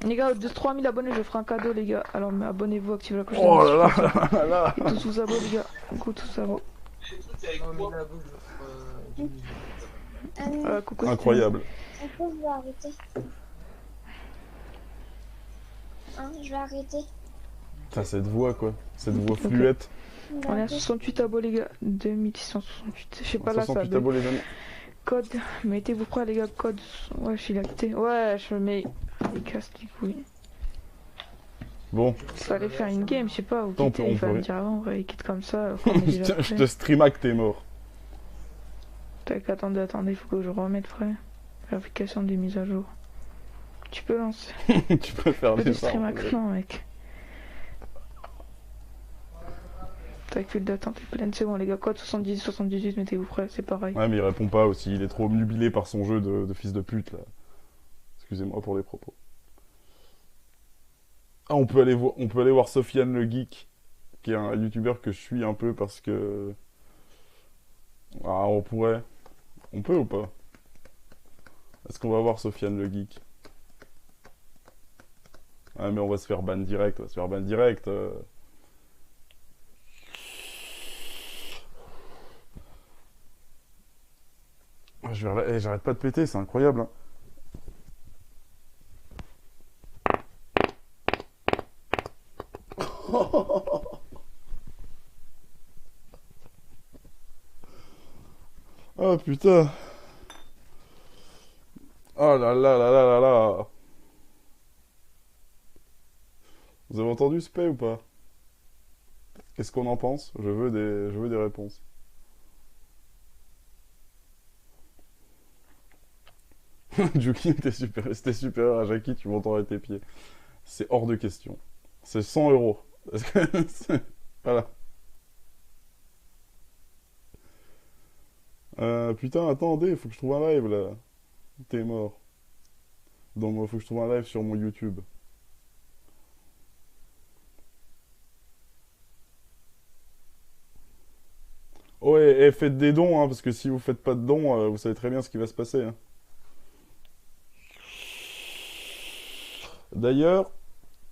Les gars, de 3000 abonnés, je ferai un cadeau, les gars. Alors, abonnez-vous, activez la cloche. Oh là là là. Tous sous abos, les gars. Coucou, tous abos. Coucou. Incroyable. Je vais arrêter. Hein, je vais arrêter. Putain, cette voix, quoi. Cette voix fluette. On est à 68 abos, les gars. 2668. Je sais pas là, ça. 68 abos, les amis. Code. Mettez-vous prêts, les gars. Code. Ouais, je suis lacté. Ouais, je mets. Il casse les couilles. Bon. Fallait faire une game, je sais pas. Ou Tant quitter, il va me dire avant, il quitte comme ça. Je te streama que t'es mort. Tac, attendez, il faut que je remette, frère. Vérification des mises à jour. Tu peux lancer. Tu peux faire des stream maintenant, mec. Tac, file d'attente est pleine, c'est bon, les gars. Code 70, 78, mettez-vous prêts, c'est pareil. Ouais, mais il répond pas aussi. Il est trop obnubilé par son jeu de fils de pute, là. Excusez-moi pour les propos. Ah, on peut aller voir Sofiane le Geek, qui est un youtubeur que je suis un peu parce que... Ah, on pourrait. On peut ou pas? Est-ce qu'on va voir Sofiane le Geek? Ah, mais on va se faire ban direct, J'arrête pas de péter, c'est incroyable, hein. Oh putain. Oh là là là là là là. Vous avez entendu ce paix ou pas? Qu'est-ce qu'on en pense? Je veux des réponses. Juki, c'était supérieur à Jackie, tu m'entendrais tes pieds. C'est hors de question. C'est 100 €. Voilà. Putain, attendez, faut que je trouve un live là. T'es mort. Donc, il faut que je trouve un live sur mon YouTube. Ouais, et faites des dons, hein, parce que si vous faites pas de dons, vous savez très bien ce qui va se passer. Hein. D'ailleurs,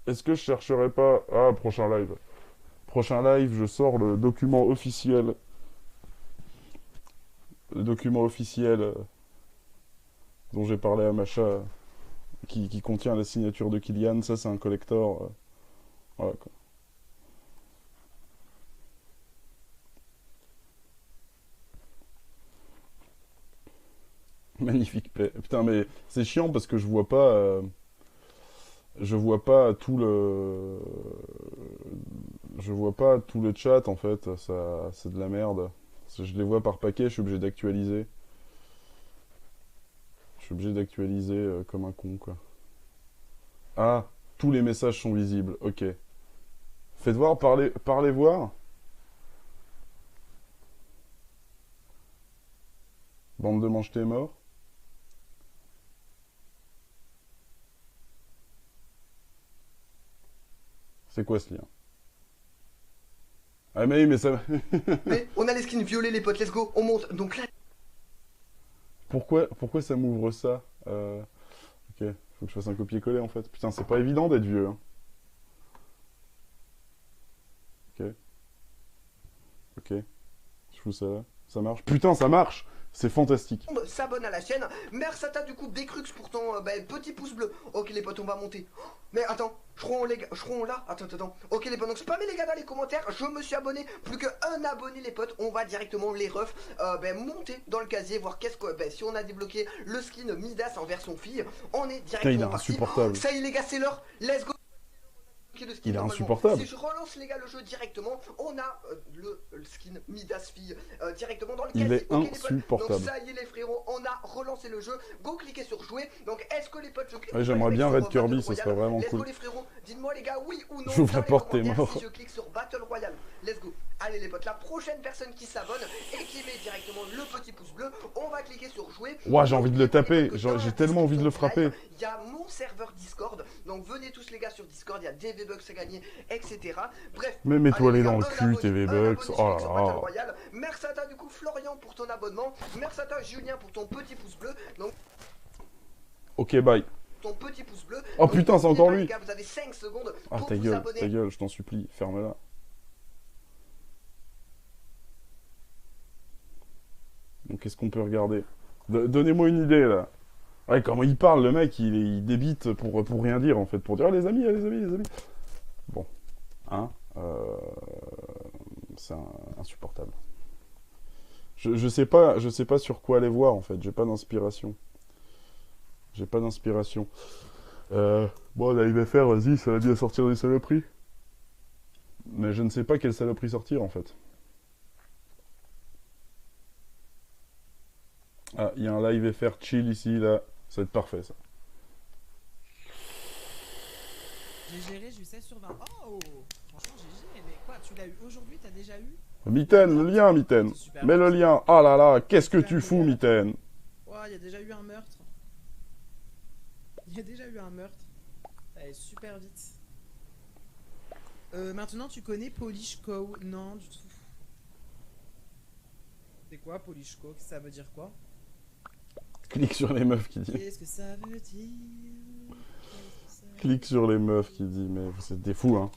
est-ce que je chercherai pas... Ah, prochain live. Prochain live, je sors le document officiel. Le document officiel dont j'ai parlé à Macha, qui contient la signature de Kylian. Ça, c'est un collector. Voilà, quoi. Magnifique paix. Putain, mais c'est chiant parce que je vois pas tout le... Je vois pas tout le chat, en fait. Ça, c'est de la merde. Je les vois par paquet, je suis obligé d'actualiser. Je suis obligé d'actualiser comme un con, quoi. Ah, tous les messages sont visibles. Ok. Faites voir, parlez voir. Bande de mange tes morts. C'est quoi ce lien? Ah mais oui, mais ça... Mais on a les skins violets les potes, let's go, on monte, donc là... Pourquoi ça m'ouvre ça? Ok, faut que je fasse un copier-coller en fait. Putain, c'est pas évident d'être vieux. Hein. Ok. Ok. Je fous ça là. Ça marche. Putain, ça marche! C'est fantastique. S'abonne à la chaîne. Merci à toi du coup Becrux pour ton petit pouce bleu. Ok les potes, on va monter. Mais attends, Chron là. Attends. Ok les potes, donc spammez les gars dans les commentaires. Je me suis abonné. Plus qu'un abonné les potes. On va directement les refs monter dans le casier, voir qu'est-ce que si on a débloqué le skin Midas en version fille. On est directement. Putain, il est insupportable. Ça y est les gars, c'est l'heure. Let's go. Il est insupportable. Si je relance les gars le jeu directement, on a le skin Midas fille directement dans le Il casier. est insupportable. Donc ça y est les frérots, on a relancé le jeu. Go cliquez sur jouer. Donc est-ce que les potes je clique Ouais, j'aimerais bien Red Kirby, ça serait vraiment Let's cool. go les frérots, dites-moi les gars oui ou non. J'ouvre la dans les porte, t'es commentaires mort. Si je clique sur Battle Royale, let's go. Allez les potes, la prochaine personne qui s'abonne et qui met directement le petit pouce bleu, on va cliquer sur jouer. Ouah, j'ai envie de le taper, j'ai tellement envie de le frapper. Il y a mon serveur Discord, donc venez tous les gars sur Discord, il y a des V-Bucks à gagner, etc. Bref. Mais mets-toi allez, les dans les le gars, cul, tes V-Bucks. Oh là sur là. Battle Royale. Merci à toi du coup Florian pour ton abonnement. Merci à toi Julien pour ton petit pouce bleu. Donc Ok, bye. ton petit pouce bleu. Oh putain, c'est encore lui. Les gars, vous avez 5 secondes Ah pour ta vous gueule, abonner. je t'en supplie, ferme-la. Donc qu'est-ce qu'on peut regarder? Donnez-moi une idée là. Ouais, comment il parle le mec, il débite pour rien dire en fait, pour dire ah, les amis, les amis. Bon, hein, c'est insupportable. Je sais pas sur quoi aller voir en fait, j'ai pas d'inspiration. Bon, là il va faire, vas-y, ça va bien sortir des saloperies. Mais je ne sais pas quelle saloperie sortir en fait. Ah, il y a un live FR chill ici, là. Ça va être parfait, ça. J'ai géré, j'ai eu 16 sur 20. Oh, franchement, GG. Mais quoi, tu l'as eu aujourd'hui? T'as déjà eu? Mitaine, le lien, Mitaine. Mets le lien. Oh là là, qu'est-ce que tu fous, Mitaine? Oh, il y a déjà eu un meurtre. Allez, super vite. Maintenant, tu connais Polish Co? Non, du tout. C'est quoi Polish Co? Ça veut dire quoi? Clique sur les meufs qui dit. Qu'est-ce que ça veut dire? Clique sur les meufs qui dit, mais vous êtes des fous, hein.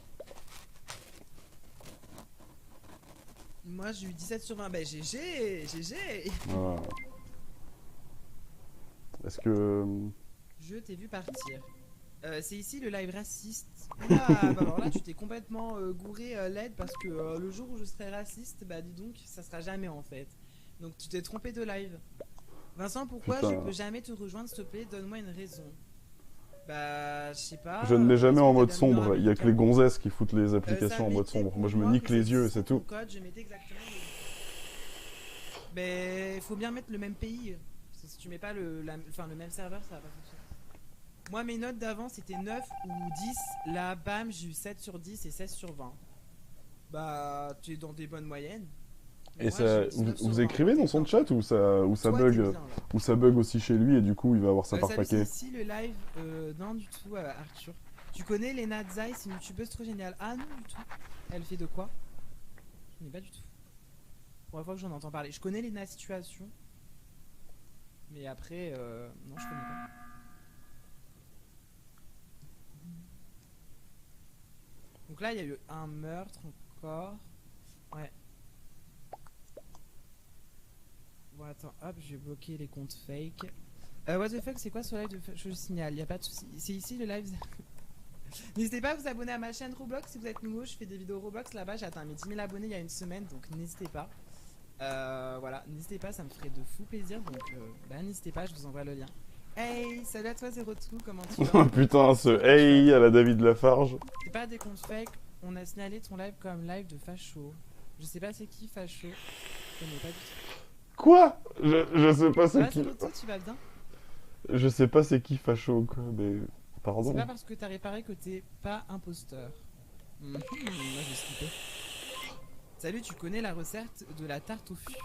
Moi, j'ai eu 17 sur 20. Bah, GG. Voilà. Est-ce que... Je t'ai vu partir. C'est ici le live raciste. Bah alors là, tu t'es complètement gouré LED parce que le jour où je serai raciste, bah dis donc, ça sera jamais en fait. Donc tu t'es trompé de live. Vincent, pourquoi Putain. je peux jamais te rejoindre, s'il te plaît? Donne-moi une raison. Bah, je sais pas. Je ne mets jamais en mode sombre, sombre. il y a que les gonzesses qui foutent les applications en mode sombre. Moi je me nique les yeux et c'est tout. Code, je mettais exactement mais il faut bien mettre le même pays. Si tu mets pas le même serveur, ça va pas fonctionner. Moi, mes notes d'avant, c'était 9 ou 10. Là, bam, j'ai eu 7 sur 10 et 16 sur 20. Bah, tu es dans des bonnes moyennes. Et ça, vous écrivez dans son chat ou ça bug aussi chez lui et du coup il va avoir ça par paquet. C'est ici le live, non du tout, Arthur. Tu connais Lena Zai, c'est une youtubeuse trop géniale. Ah non du tout. Elle fait de quoi? Je connais pas du tout. Première fois que j'en entends parler. Je connais Lena Situation. Mais après, non je connais pas. Donc là il y a eu un meurtre encore. Ouais. Bon attends, hop, je vais bloquer les comptes fake. What the fuck, c'est quoi ce live de... Je le signale, y a pas de souci. C'est ici le live. N'hésitez pas à vous abonner à ma chaîne Roblox si vous êtes nouveau. Je fais des vidéos Roblox là-bas. J'ai atteint mes 10 000 abonnés il y a une semaine, donc n'hésitez pas. Voilà, n'hésitez pas, ça me ferait de fou plaisir. Donc bah n'hésitez pas, je vous envoie le lien. Hey, salut à toi Zero Two, comment tu vas? Putain, ce hey à la David Lafarge. C'est pas des comptes fake. On a signalé ton live comme live de Facho. Je sais pas c'est qui Facho. Je connais pas du tout. Quoi? Je sais pas c'est qui. Tu vas bien? Je sais pas c'est qui Facho quoi, mais pardon. C'est pas parce que t'as réparé que t'es pas imposteur. Moi j'ai skippé. Salut, tu connais la recette de la tarte au fût?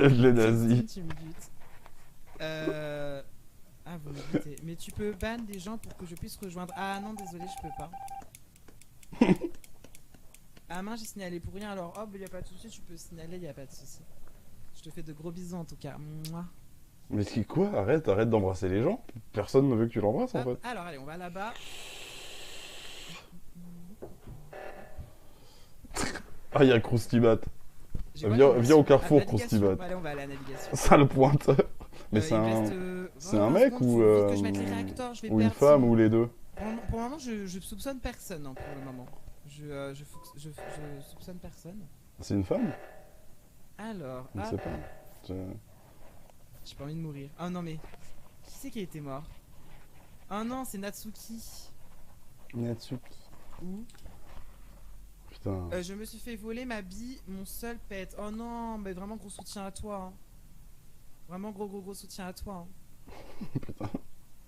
Les nazis. Tu me butes. Ah vous me butez. Mais tu peux ban des gens pour que je puisse rejoindre. Ah non désolé je peux pas. Ah mince, j'ai signalé pour rien alors. Hop, y a pas de souci, tu peux signaler, y a pas de souci. Je te fais de gros bisous en tout cas. Mouah. Mais c'est quoi? Arrête d'embrasser les gens. Personne ne veut que tu l'embrasses en fait. Alors allez, on va là-bas. Ah, il y a Croustibat. Viens au carrefour, Navigation. Constivat. Allez, on va à la navigation. Sale pointeur. Mais il me reste, c'est un 20 mec secondes, ou faut vite que je mette les réacteurs, je vais ou une perdre, femme sinon. ou les deux? Pour le moment, je soupçonne personne, hein, pour le moment. Je soupçonne personne. C'est une femme? Alors, Je ne sais pas. J'ai pas envie de mourir. Oh non, mais qui c'est qui a été mort? Oh non, c'est Natsuki. Natsuki. Où? Putain. Je me suis fait voler ma bille, mon seul pet. Oh non, mais vraiment gros soutien à toi. Hein. Vraiment gros soutien à toi. Hein. Putain.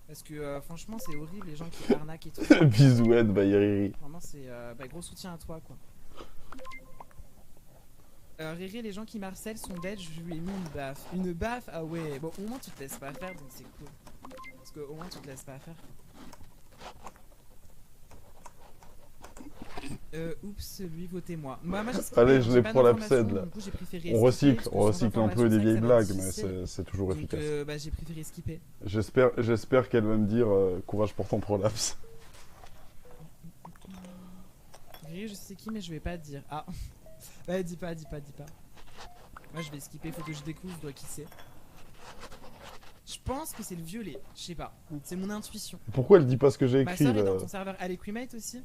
Parce que franchement, c'est horrible les gens qui arnaquent et tout. Bisouette, bah Riri. Vraiment, c'est gros soutien à toi, quoi. Riri, les gens qui marcellent sont dead, je lui ai mis une baffe. Une baffe? Ah ouais, bon, au moins tu te laisses pas faire, donc c'est cool. Parce que au moins tu te laisses pas faire. Oups, lui, votez-moi. Moi, allez, je l'ai pour l'abcède là. Du coup, j'ai préféré on recycle un peu des vieilles blagues, mais difficile. c'est toujours Donc, efficace. j'ai préféré skipper. J'espère qu'elle va me dire courage pour ton prolapse. Riri, je sais qui, mais je vais pas dire. Ah. Bah, dis pas. Moi, je vais skipper, faut que je découvre qui c'est. Je pense que c'est le violet, je sais pas. C'est mon intuition. Pourquoi elle dit pas ce que j'ai Ma écrit soeur est là dans ton serveur Alequimate aussi?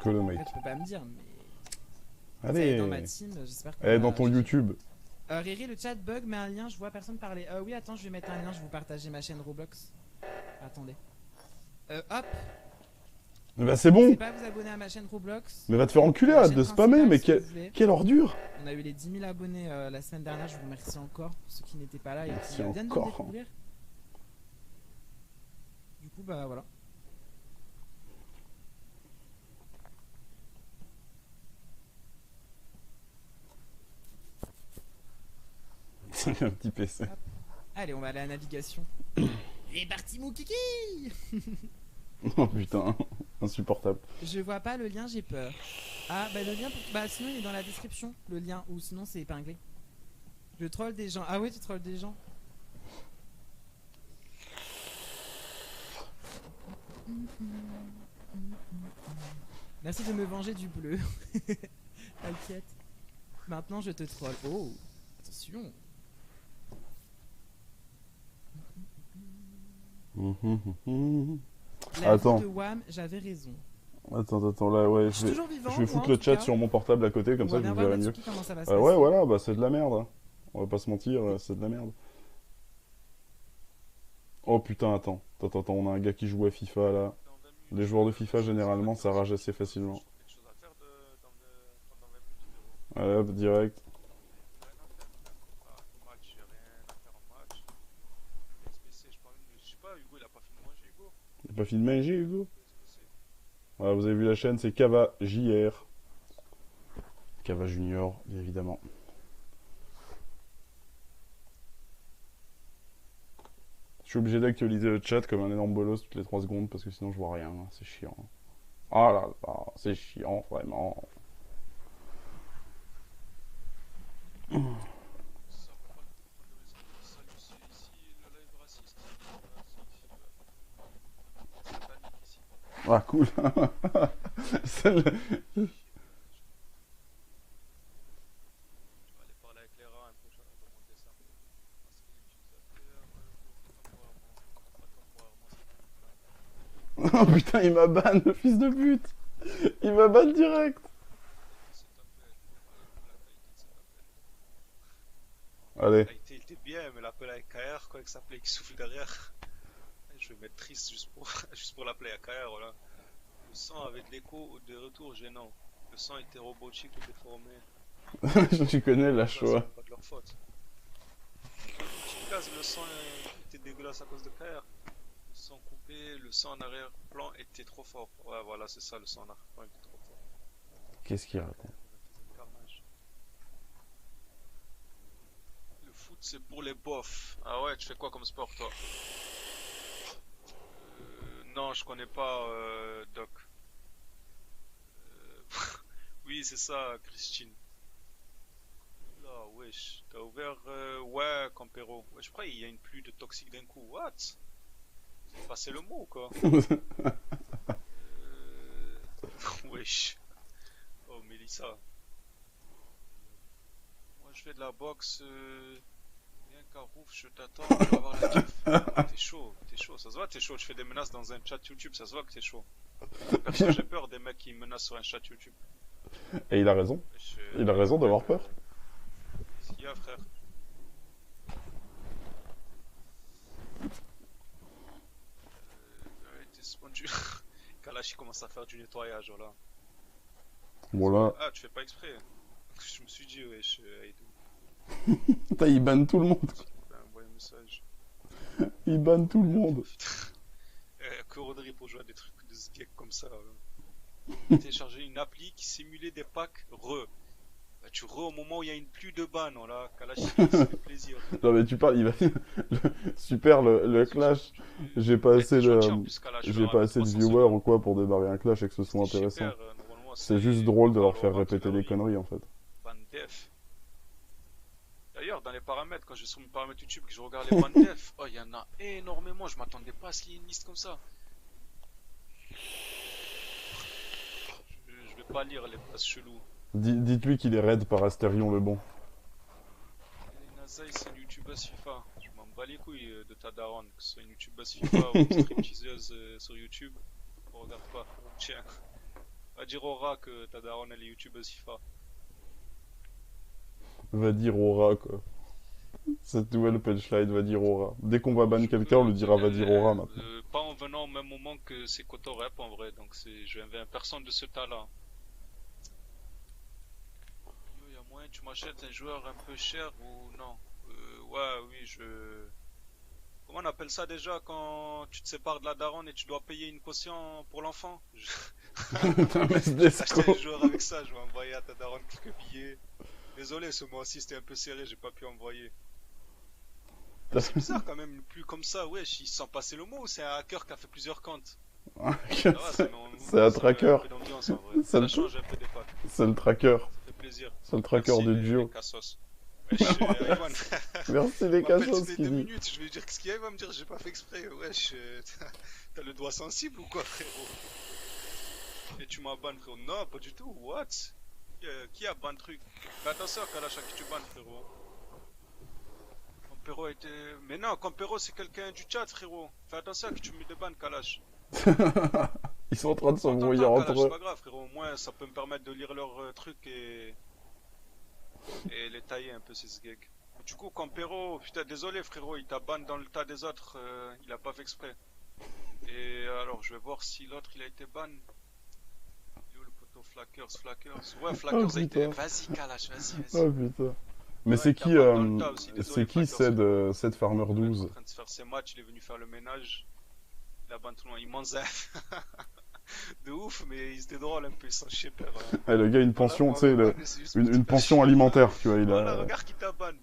Que le mec. En fait, tu peux pas me dire, mais... Allez. Elle est dans ma team, j'espère que... Elle est dans ton YouTube. Riri, le chat bug, met un lien, je vois personne parler. Oui, attends, je vais mettre un lien, je vais vous partager ma chaîne Roblox. Attendez. Hop. Bah c'est bon. N'hésitez pas à vous abonner à ma chaîne Roblox. Mais va te faire enculer, arrête de spammer, mais quelle ordure. On a eu les 10 000 abonnés la semaine dernière, je vous remercie encore pour ceux qui n'étaient pas là et qui viennent de me découvrir. Du coup, bah voilà. C'est un petit PC. Hop. Allez, on va aller à la navigation. Et parti mon kiki. Oh putain, insupportable. Je vois pas le lien, j'ai peur. Ah bah le lien, bah sinon il est dans la description, le lien, ou sinon c'est épinglé. Je troll des gens. Ah ouais, tu trolls des gens. Merci de me venger du bleu. T'inquiète. Maintenant je te troll. Oh, attention. Attends. De Wham, j'avais raison. Attends, là, ouais, je vais foutre le chat sur mon portable à côté, comme ça vous verrez mieux. Ouais, voilà, bah c'est de la merde. Hein. On va pas se mentir, c'est de la merde. Oh putain, attends, on a un gars qui joue à FIFA là. Les joueurs de FIFA, généralement, ça rage assez facilement. Allez hop, direct. Il a pas filmé Hugo? Voilà, vous avez vu la chaîne, c'est Kava JR. Kava Junior, bien évidemment. Je suis obligé d'actualiser le chat comme un énorme bolos toutes les 3 secondes parce que sinon je vois rien, hein. C'est chiant. Ah là là, c'est chiant, vraiment. Ah cool. Celle... Oh putain, il m'a ban, le fils de pute. Il m'a ban direct. Allez. Il était bien, mais l'appel à KR, quoi, que ça plaît, qui souffle derrière. Je vais mettre triste juste pour l'appeler à KR, voilà. Le son avec l'écho de retour gênant. Le son était robotique ou déformé. Je connais la choix. C'est pas de leur faute. Le son était dégueulasse à cause de KR. Le son coupé, le son en arrière-plan était trop fort. Ouais, voilà, c'est ça, le son en arrière-plan était trop fort. Qu'est-ce qu'il raconte? Le foot, c'est pour les bofs. Ah ouais, tu fais quoi comme sport, toi? Non, je connais pas, Doc. Oui, c'est ça, Christine. Là, wesh. T'as ouvert... Ouais, Campero. Ouais, je crois qu'il y a une pluie de toxique d'un coup. What? C'est passé le mot, quoi. Wesh. Oh, Mélissa. je fais de la boxe. Viens, Carouf, je t'attends, on va avoir la teuf. T'es chaud, ça se voit, t'es chaud. Je fais des menaces dans un chat YouTube, ça se voit que t'es chaud. Perso, j'ai peur des mecs qui me menacent sur un chat YouTube. Et il a raison. Il a raison d'avoir peur. Qu'est-ce qu'il y a, frère? T'es suspendu. Kalash, il commence à faire du nettoyage, voilà. Voilà. Ah, tu fais pas exprès. Je me suis dit, wesh, Putain, il banne tout le monde. envoyer un message. Il banne tout le monde. Que Rodri pour jouer à des trucs de ce comme ça. Télécharger une appli qui simulait des packs Bah, tu au moment où il y a une pluie de ban, là. Kalash, ça fait plaisir. Non mais tu parles, il va... Super le clash. J'ai pas assez de... J'ai pas assez de viewers ou quoi pour démarrer un clash et que ce soit intéressant. C'est juste drôle de leur faire répéter les conneries en fait. Ban def. D'ailleurs, dans les paramètres, quand je suis sur mes paramètres YouTube, que je regarde les ban def, oh, il y en a énormément, je m'attendais pas à ce qu'il y ait une liste comme ça. Je vais pas lire les places cheloues. Dites-lui qu'il est raid par Astérion le bon. Nazaï, c'est une youtubeuse FIFA. Je m'en bats les couilles de ta daronne, que ce soit une youtubeuse FIFA ou une stripteaseuse sur YouTube. On regarde pas. Tiens. Va dire Aura que ta daronne elle est youtubeuse FIFA. Va dire Aura quoi. Cette nouvelle punchline va dire Aura. Dès qu'on va ban quelqu'un, on lui dira va dire Aura maintenant. Pas en venant au même moment que c'est Kotorep en vrai, donc je vais personne de ce tas-là. Il y a moyen que tu m'achètes un joueur un peu cher ou non? Ouais, oui, Comment on appelle ça déjà quand tu te sépares de la daronne et tu dois payer une caution pour l'enfant? Acheter un joueur avec ça, je vais envoyer à ta daronne quelques billets. Désolé, ce mois-ci c'était un peu serré, j'ai pas pu envoyer. C'est bizarre quand même, plus comme ça, wesh, il sent passer le mot ou c'est un hacker qui a fait plusieurs comptes? C'est un tracker. Ça change un peu des packs. C'est le tracker. Ça fait plaisir. C'est le tracker du duo. Merci les cassos qui dit. 2 minutes, je vais lui dire qu'est-ce qu'il y a, il va me dire j'ai pas fait exprès. Wesh, t'as le doigt sensible ou quoi, frérot? Et tu m'as ban, frérot? Non, pas du tout, what? Qui a ban truc? Fais attention à Kalash à qui tu ban, frérot. Campero a été... Mais non, Campero c'est quelqu'un du chat, frérot. Fais attention à qui tu mets de ban, Kalash. Ils sont en train de s'embrouiller entre eux. C'est pas grave, frérot, au moins ça peut me permettre de lire leurs trucs et les tailler un peu ces gags. Du coup, Campero, putain, désolé frérot, il t'a ban dans le tas des autres, il a pas fait exprès. Et alors, je vais voir si l'autre il a été ban. Yo, le poteau Flackers. Ouais, Flackers a été. Vas-y, Kalash, vas-y. Oh putain. Mais c'est qui cette Farmer 12? Il est en train de se faire ses matchs, il est venu faire le ménage. Il a ban tout le monde, il mange de ouf, mais il était drôle un peu, il s'en chie peur. Ouais, le gars, une pension, tu sais, une pension alimentaire, tu vois, il a... Voilà, regarde qui t'a ban.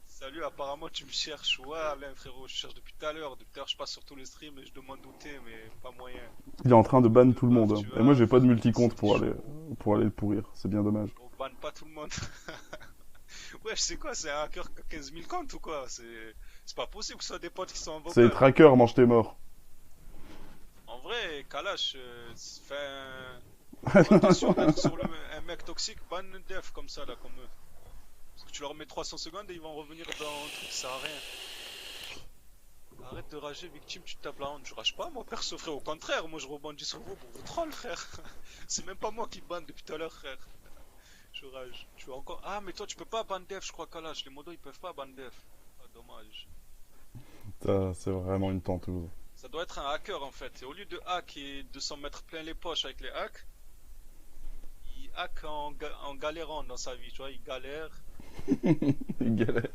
Salut, apparemment tu me cherches. Ouais, Alain, frérot, je cherche depuis tout à l'heure. Depuis tout à l'heure, je passe sur tous les streams et je demande où t'es, mais pas moyen. Il est en train de ban tout le monde. Et moi, j'ai pas de multi-compte pour aller le pourrir. C'est bien dommage. On banne pas tout le monde. Ouais, je sais quoi, c'est un hacker qui a 15 000 comptes ou quoi? C'est pas possible que ce soit des potes qui sont en vocal. C'est tracker, mange tes morts. En vrai, Kalash, fait attention d'être sur un mec toxique, ban def comme ça, là, comme eux. Parce que tu leur mets 300 secondes et ils vont revenir dans un truc, ça sert à rien. Arrête de rager, victime, tu te tapes la honte. Je rage pas, moi, perso, frère. Au contraire, moi, je rebondis sur vous pour vous troll, frère. C'est même pas moi qui ban depuis tout à l'heure, frère. Je rage. Tu vois encore. Ah, mais toi, tu peux pas ban def, je crois, Kalash. Les modos, ils peuvent pas ban def. Ah, dommage. C'est vraiment une tentouse. Ça doit être un hacker, en fait. Et au lieu de hack et de s'en mettre plein les poches avec les hacks, il hack en galérant dans sa vie, tu vois, il galère. Il galère.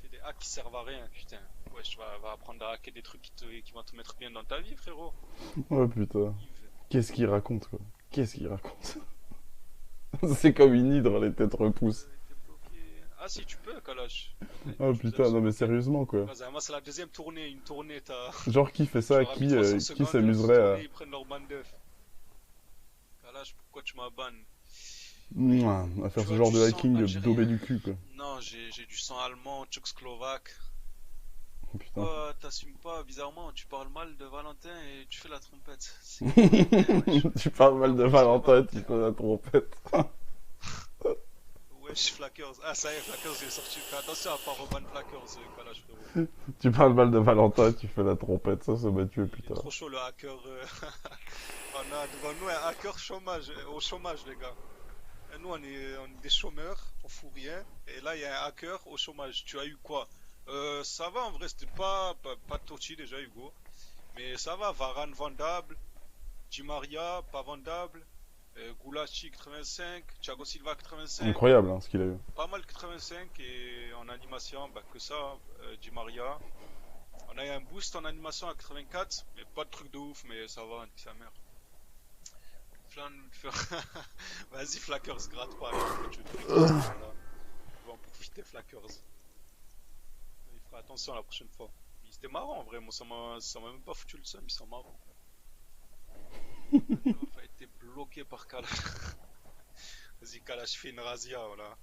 Il fait des hacks qui servent à rien, putain. Ouais, tu vas apprendre à hacker des trucs qui vont te mettre bien dans ta vie, frérot. Oh putain. Qu'est-ce qu'il raconte, quoi? Qu'est-ce qu'il raconte? C'est comme une hydre, les têtes repoussent. Ah si, tu peux, Kalash. Oh putain, non mais sérieusement, quoi. Moi, c'est la deuxième tournée, une tournée, t'as... Genre, qui fait ça? Qui s'amuserait à... Ils prennent leur ban def. Kalash, pourquoi tu m'as ban? À faire ce genre de hacking daubé du cul, quoi. Non, j'ai du sang allemand, tchèque-slovaque. Oh putain. Oh, t'assumes pas, bizarrement, tu parles mal de Valentin et tu fais la trompette. Tu parles mal de Valentin et tu fais la trompette. Ouais, Wesh, Flackers. Ah, ça y est, Flackers, il est sorti. Fais attention à pas reban Flackers, Kalash, frérot. Tu parles mal de Valentin, tu fais la trompette, ça m'a tué, putain. Trop chaud le hacker. On a devant nous un hacker au chômage, les gars. Et nous, on est des chômeurs, on fout rien. Et là, il y a un hacker au chômage. Tu as eu quoi? Ça va, en vrai, c'était pas Totti déjà, Hugo. Mais ça va, Varane vendable, Di Maria, pas vendable, Goulachi 85, Thiago Silva 85. Incroyable, hein, ce qu'il a eu. Pas mal 85 et en animation, bah que ça, Di Maria. On a eu un boost en animation à 84, mais pas de truc de ouf, mais ça va, nique sa mère. Vas-y, Flackers, gratte pas. On va en profiter, Flackers. Il fera attention la prochaine fois. C'était marrant en vrai, moi ça m'a même pas foutu le seum, ils sont marrants. L'offre a été bloqué par Kalash. Vas-y, Kalash, fais une razzia, voilà.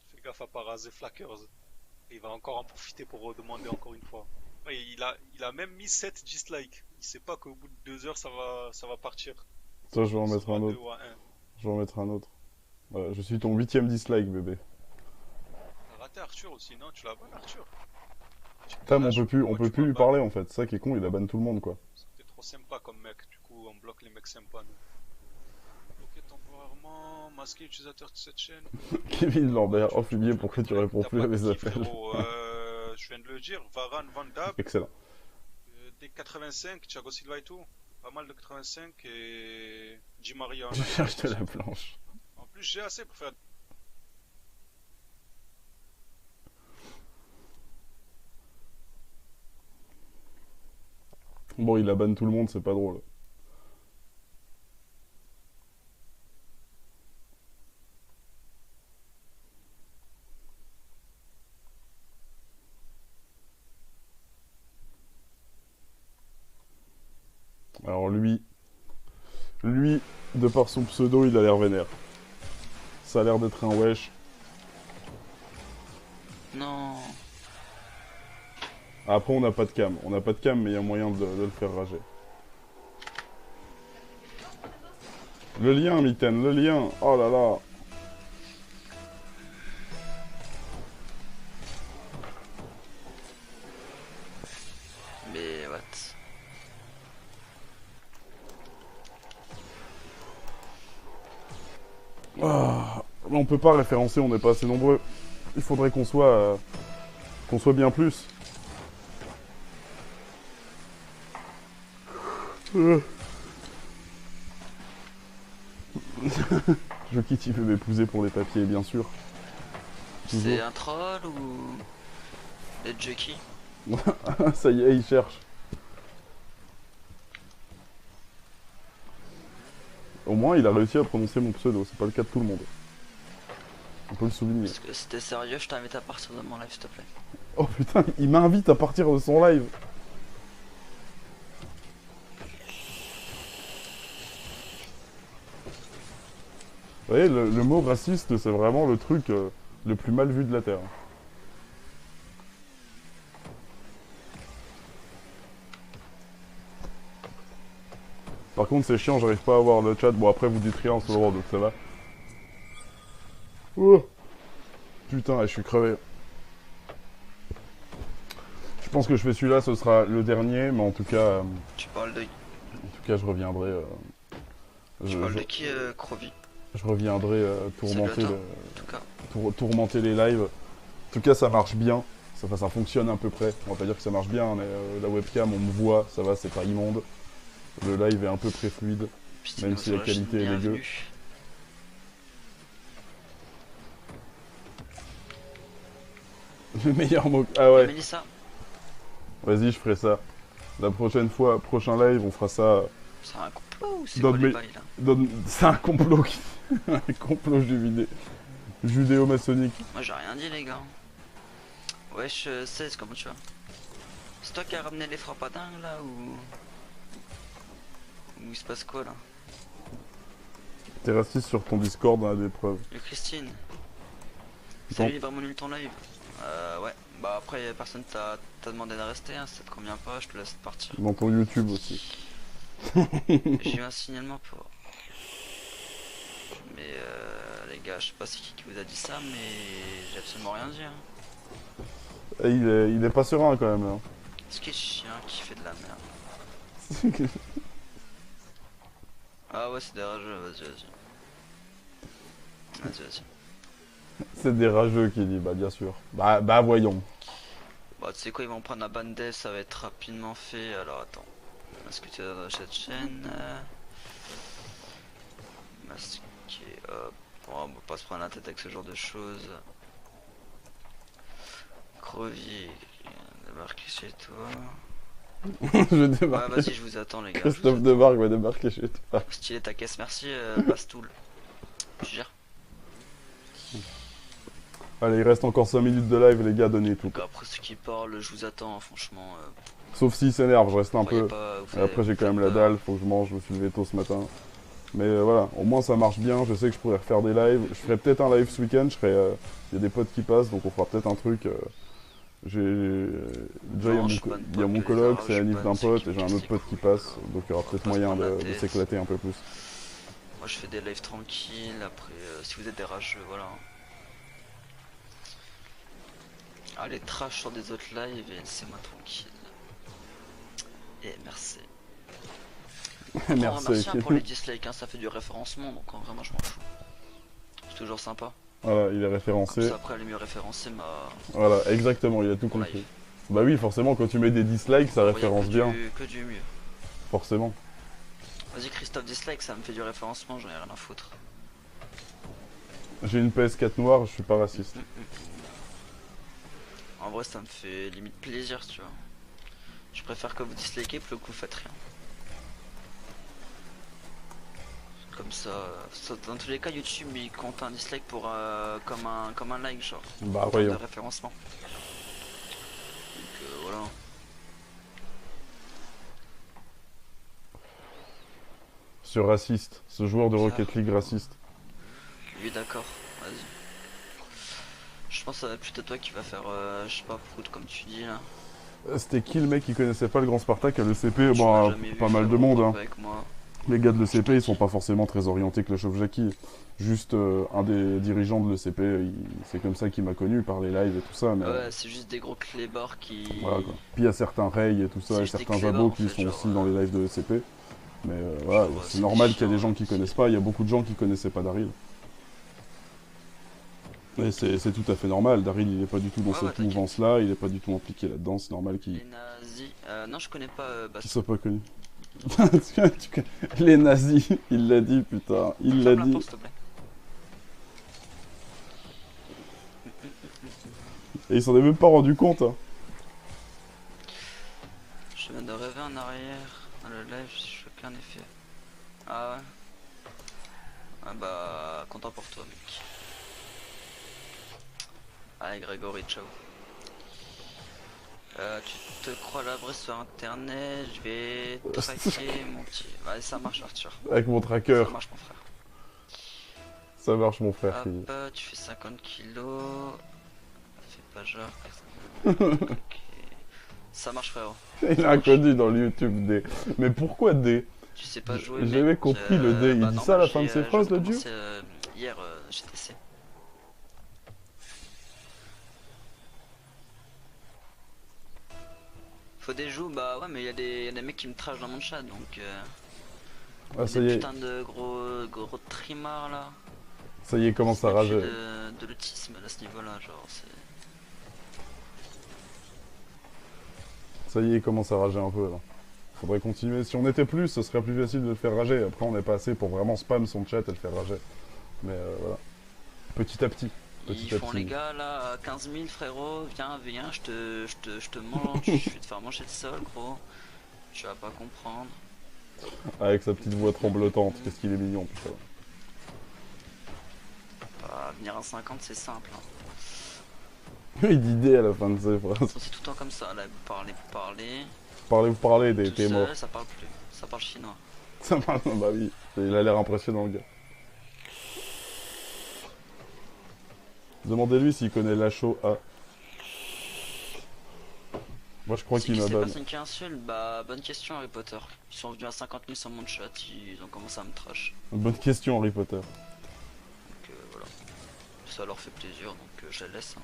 Fais gaffe à pas raser Flackers. Et il va encore en profiter pour redemander encore une fois. Ouais, il a même mis 7 dislikes. Il sait pas qu'au bout de 2 heures ça va partir. Ça, je vais en mettre un autre. Je vais en mettre un autre. Voilà, je suis ton 8ème dislike, bébé. T'as raté Arthur aussi, non? Tu l'as ban Arthur? Tam, on peut plus lui parler en fait. C'est ça qui est con, il a ban tout le monde quoi. C'était trop sympa comme mec, du coup on bloque les mecs sympas nous. Bloqué temporairement, masqué utilisateur de cette chaîne. Kevin Lambert, oh Fumier, pourquoi tu réponds plus à mes appels? Je viens de le dire, Varane, Vandab. Excellent. Des 85, Thiago Silva et tout. Pas mal de 85 et Di Maria. Je cherche de la planche. En plus j'ai assez pour faire. Bon, il a ban tout le monde, c'est pas drôle. Alors lui, de par son pseudo, il a l'air vénère. Ça a l'air d'être un wesh. Non. Après, on n'a pas de cam. On n'a pas de cam, mais il y a moyen de le faire rager. Le lien, Mitaine, le lien. Oh là là. Mais what? Ah, on peut pas référencer, on n'est pas assez nombreux. Il faudrait qu'on soit bien plus. Je quitte, il veut m'épouser pour les papiers, bien sûr. C'est un troll ou... des Jackie? Ça y est, il cherche. Au moins, il a réussi à prononcer mon pseudo, c'est pas le cas de tout le monde. On peut le souligner. Parce que si t'es sérieux, je t'invite à partir de mon live, s'il te plaît. Oh putain, il m'invite à partir de son live. Vous voyez, le mot raciste, c'est vraiment le truc le plus mal vu de la Terre. Par contre, c'est chiant, j'arrive pas à voir le chat. Bon, après, vous dites rien en ce moment, donc ça va. Oh. Putain, je suis crevé. Je pense que je fais celui-là, ce sera le dernier, mais en tout cas... Tu parles de... En tout cas, je reviendrai... Tu parles de qui, Crovi? Je reviendrai tourmenter, tourmenter les lives. En tout cas, ça marche bien. Ça fonctionne à peu près. On va pas dire que ça marche bien, mais la webcam, on me voit, ça va, c'est pas immonde. Le live est un peu très fluide, même si la qualité est dégueu. Le meilleur mot... Ah ouais. Vas-y, je ferai ça. La prochaine fois, prochain live, on fera ça... C'est un complot ou c'est quoi les bails là? C'est un complot qui... un complot judéo-maçonnique. Moi j'ai rien dit les gars. Wesh 16, comment tu vas? C'est toi qui as ramené les frappes à dingue là ou... il se passe quoi là? T'es raciste sur ton Discord dans la d'épreuve. Le Christine. Salut, il est vraiment nul ton live. Ouais. Bah après personne t'a demandé de rester, hein. Si ça te convient pas, je te laisse partir. Dans ton YouTube aussi. J'ai eu un signalement pour... Mais les gars, je sais pas c'est qui vous a dit ça, mais j'ai absolument rien dit. Hein. Et il est pas serein quand même là. Ce qui est chien qui fait de la merde. Ah ouais, c'est des rageux, vas-y, vas-y. Vas-y, vas-y. C'est des rageux qui dit, bah bien sûr. Bah voyons. Bah tu sais quoi, ils vont prendre la bande, ça va être rapidement fait, alors attends. Est-ce que tu es dans cette chaîne masqué, hop. Bon, on va pas se prendre la tête avec ce genre de choses. Crevier, débarquer chez toi. Je débarque. Ouais, vas-y, je vous attends les gars. Christophe Debarque va débarquer chez toi. Stylé ta caisse, merci, Bastoul. Tu gères. Allez, il reste encore 5 minutes de live, les gars, donnez tout. Donc après ceux qui parlent, je vous attends, franchement. Sauf s'il s'énerve, je reste un peu. Et après, j'ai quand même la dalle, faut que je mange, je me suis levé tôt ce matin. Mais voilà, au moins ça marche bien, je sais que je pourrais refaire des lives. Je ferai peut-être un live ce week-end, il y a des potes qui passent, donc on fera peut-être un truc. Déjà, il y a mon coloc, c'est la nif d'un pote, et j'ai un autre pote qui passe, donc il y aura peut-être moyen de s'éclater un peu plus. Moi je fais des lives tranquilles, après si vous êtes des rageux, voilà. Allez, trash sur des autres lives et laissez-moi tranquille. Et merci. Merci pour les dislikes, hein, ça fait du référencement, donc vraiment je m'en fous. C'est toujours sympa. Voilà, il est référencé. Comme ça, après, elle est mieux référencée, Voilà, exactement, il a tout compris. Live. Bah oui, forcément, quand tu mets des dislikes, ça référence bien. Que du mieux. Forcément. Vas-y, Christophe, dislike, ça me fait du référencement, j'en ai rien à foutre. J'ai une PS4 noire, je suis pas raciste. En vrai, ça me fait limite plaisir, tu vois. Je préfère que vous dislikez plutôt que vous faites rien. Comme ça, dans tous les cas, YouTube il compte un dislike pour comme un like, genre. Bah ouais. De référencement. Donc voilà. Ce raciste, ce joueur de Rocket League raciste. Oui, d'accord, vas-y. Je pense que ça va plutôt toi qui va faire, je sais pas, prout comme tu dis là. C'était qui le mec qui connaissait pas le Grand Spartak à l'ECP? Bon, pas mal de monde, hein. Les gars de l'ECP, ils sont pas forcément très orientés Clash of Jackie. Juste un des dirigeants de l'ECP, c'est comme ça qu'il m'a connu par les lives et tout ça. Mais... Ouais, c'est juste des gros clébards qui... Voilà quoi. Puis il y a certains Ray et tout ça, et certains abos qui sont aussi dans les lives de l'ECP. Mais voilà, c'est normal qu'il y a des gens qui connaissent pas, il y a beaucoup de gens qui connaissaient pas Daryl. Et c'est tout à fait normal, Daryl il est pas du tout dans cette mouvance là, il est pas du tout impliqué là-dedans, c'est normal qu'il... Les nazis... non je connais pas... Qui soit pas connu. Les nazis, il l'a dit putain, il l'a dit. Et il s'en est même pas rendu compte. Hein. Je viens de rêver en arrière, dans le live, je fais aucun effet. Ah ouais. Ah bah, content pour toi mec. Allez Grégory, ciao. Tu te crois l'abri sur internet, je vais traquer mon petit... Allez, ça marche Arthur. Avec mon tracker. Ça marche mon frère. Ça marche mon frère. Hop, tu fais 50 kilos. Fais pas genre. Okay. Ça marche frérot. Il a inconnu dans le YouTube D. Mais pourquoi D? Tu sais pas jouer. J'ai jamais compris le D. Il dit ça à la fin de ses phrases le dieu? Hier GTC. Faut des joues, bah ouais, mais il y a des mecs qui me trashent dans mon chat donc. Ah, ça y est. Putain de gros trimards là. Ça y est, commence à rager. De l'autisme à ce niveau là, genre c'est. Ça y est, il commence à rager un peu là. Faudrait continuer. Si on était plus, ce serait plus facile de le faire rager. Après, on n'est pas assez pour vraiment spam son chat et le faire rager. Mais voilà. Petit à petit. Ils font les gars là, 15 000 frérot, viens, je te mange, je vais te faire manger le sol gros. Tu vas pas comprendre. Avec sa petite voix tremblotante, qu'est-ce qu'il est mignon putain. Bah, venir à 50 c'est simple. Hein. Il dit D à la fin de ses phrases. C'est tout le temps comme ça, là, vous parlez. Vous parlez, t'es mort. Ça parle plus, ça parle chinois. Ça parle, bah oui, il a l'air impressionnant le gars. Demandez-lui s'il connaît Lachaud A. Moi je crois qu'il m'a ban. C'est personne qui insulte, bah bonne question Harry Potter. Ils sont venus à 50 000 sur mon chat, ils ont commencé à me trash. Bonne question Harry Potter. Donc voilà. Ça leur fait plaisir, donc je la laisse. Hein.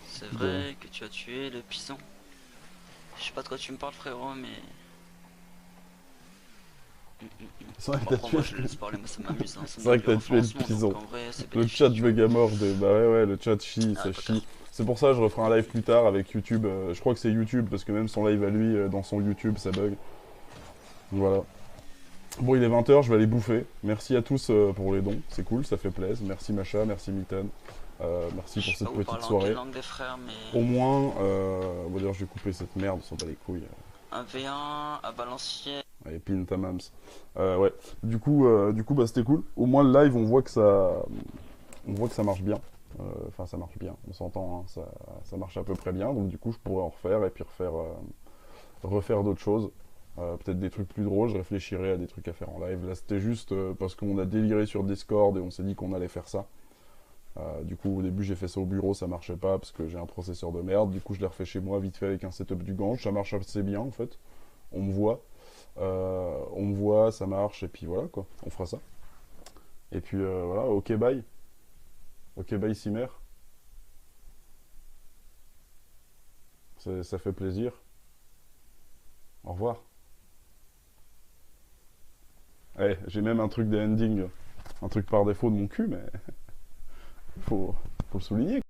C'est vrai que tu as tué le pison. Je sais pas de quoi tu me parles, frérot, mais... C'est vrai que t'as tué... Moi, je le laisse parler, moi ça m'amuse. Hein. C'est vrai que t'as tué le pison. Le chat Megamord, bah ouais, le chat chie, ça chie. C'est pour ça que je referai un live plus tard avec YouTube. Je crois que c'est YouTube, parce que même son live à lui, dans son YouTube, ça bug. Voilà. Bon, il est 20h, je vais aller bouffer. Merci à tous pour les dons, c'est cool, ça fait plaisir. Merci Macha, merci Milton. Merci pour cette petite soirée. Frères, mais... Au moins, bon d'ailleurs je vais couper cette merde, on s'en bat les couilles. Un V1 à Valenciennes. Allez, pin ta mams. Ouais. Du coup bah c'était cool. Au moins le live, on voit que ça marche bien. Enfin, ça marche bien, on s'entend, hein, ça marche à peu près bien. Donc du coup, je pourrais en refaire et puis refaire d'autres choses. Peut-être des trucs plus drôles, je réfléchirai à des trucs à faire en live. Là, c'était juste parce qu'on a déliré sur Discord et on s'est dit qu'on allait faire ça. Du coup, au début, j'ai fait ça au bureau, ça marchait pas parce que j'ai un processeur de merde. Du coup, je l'ai refait chez moi vite fait avec un setup du Gange. Ça marche assez bien en fait. On me voit, ça marche et puis voilà quoi. On fera ça. Et puis voilà, ok bye. Ok bye Simer. Ça fait plaisir. Au revoir. Eh, j'ai même un truc de ending. Un truc par défaut de mon cul, mais... faut le souligner.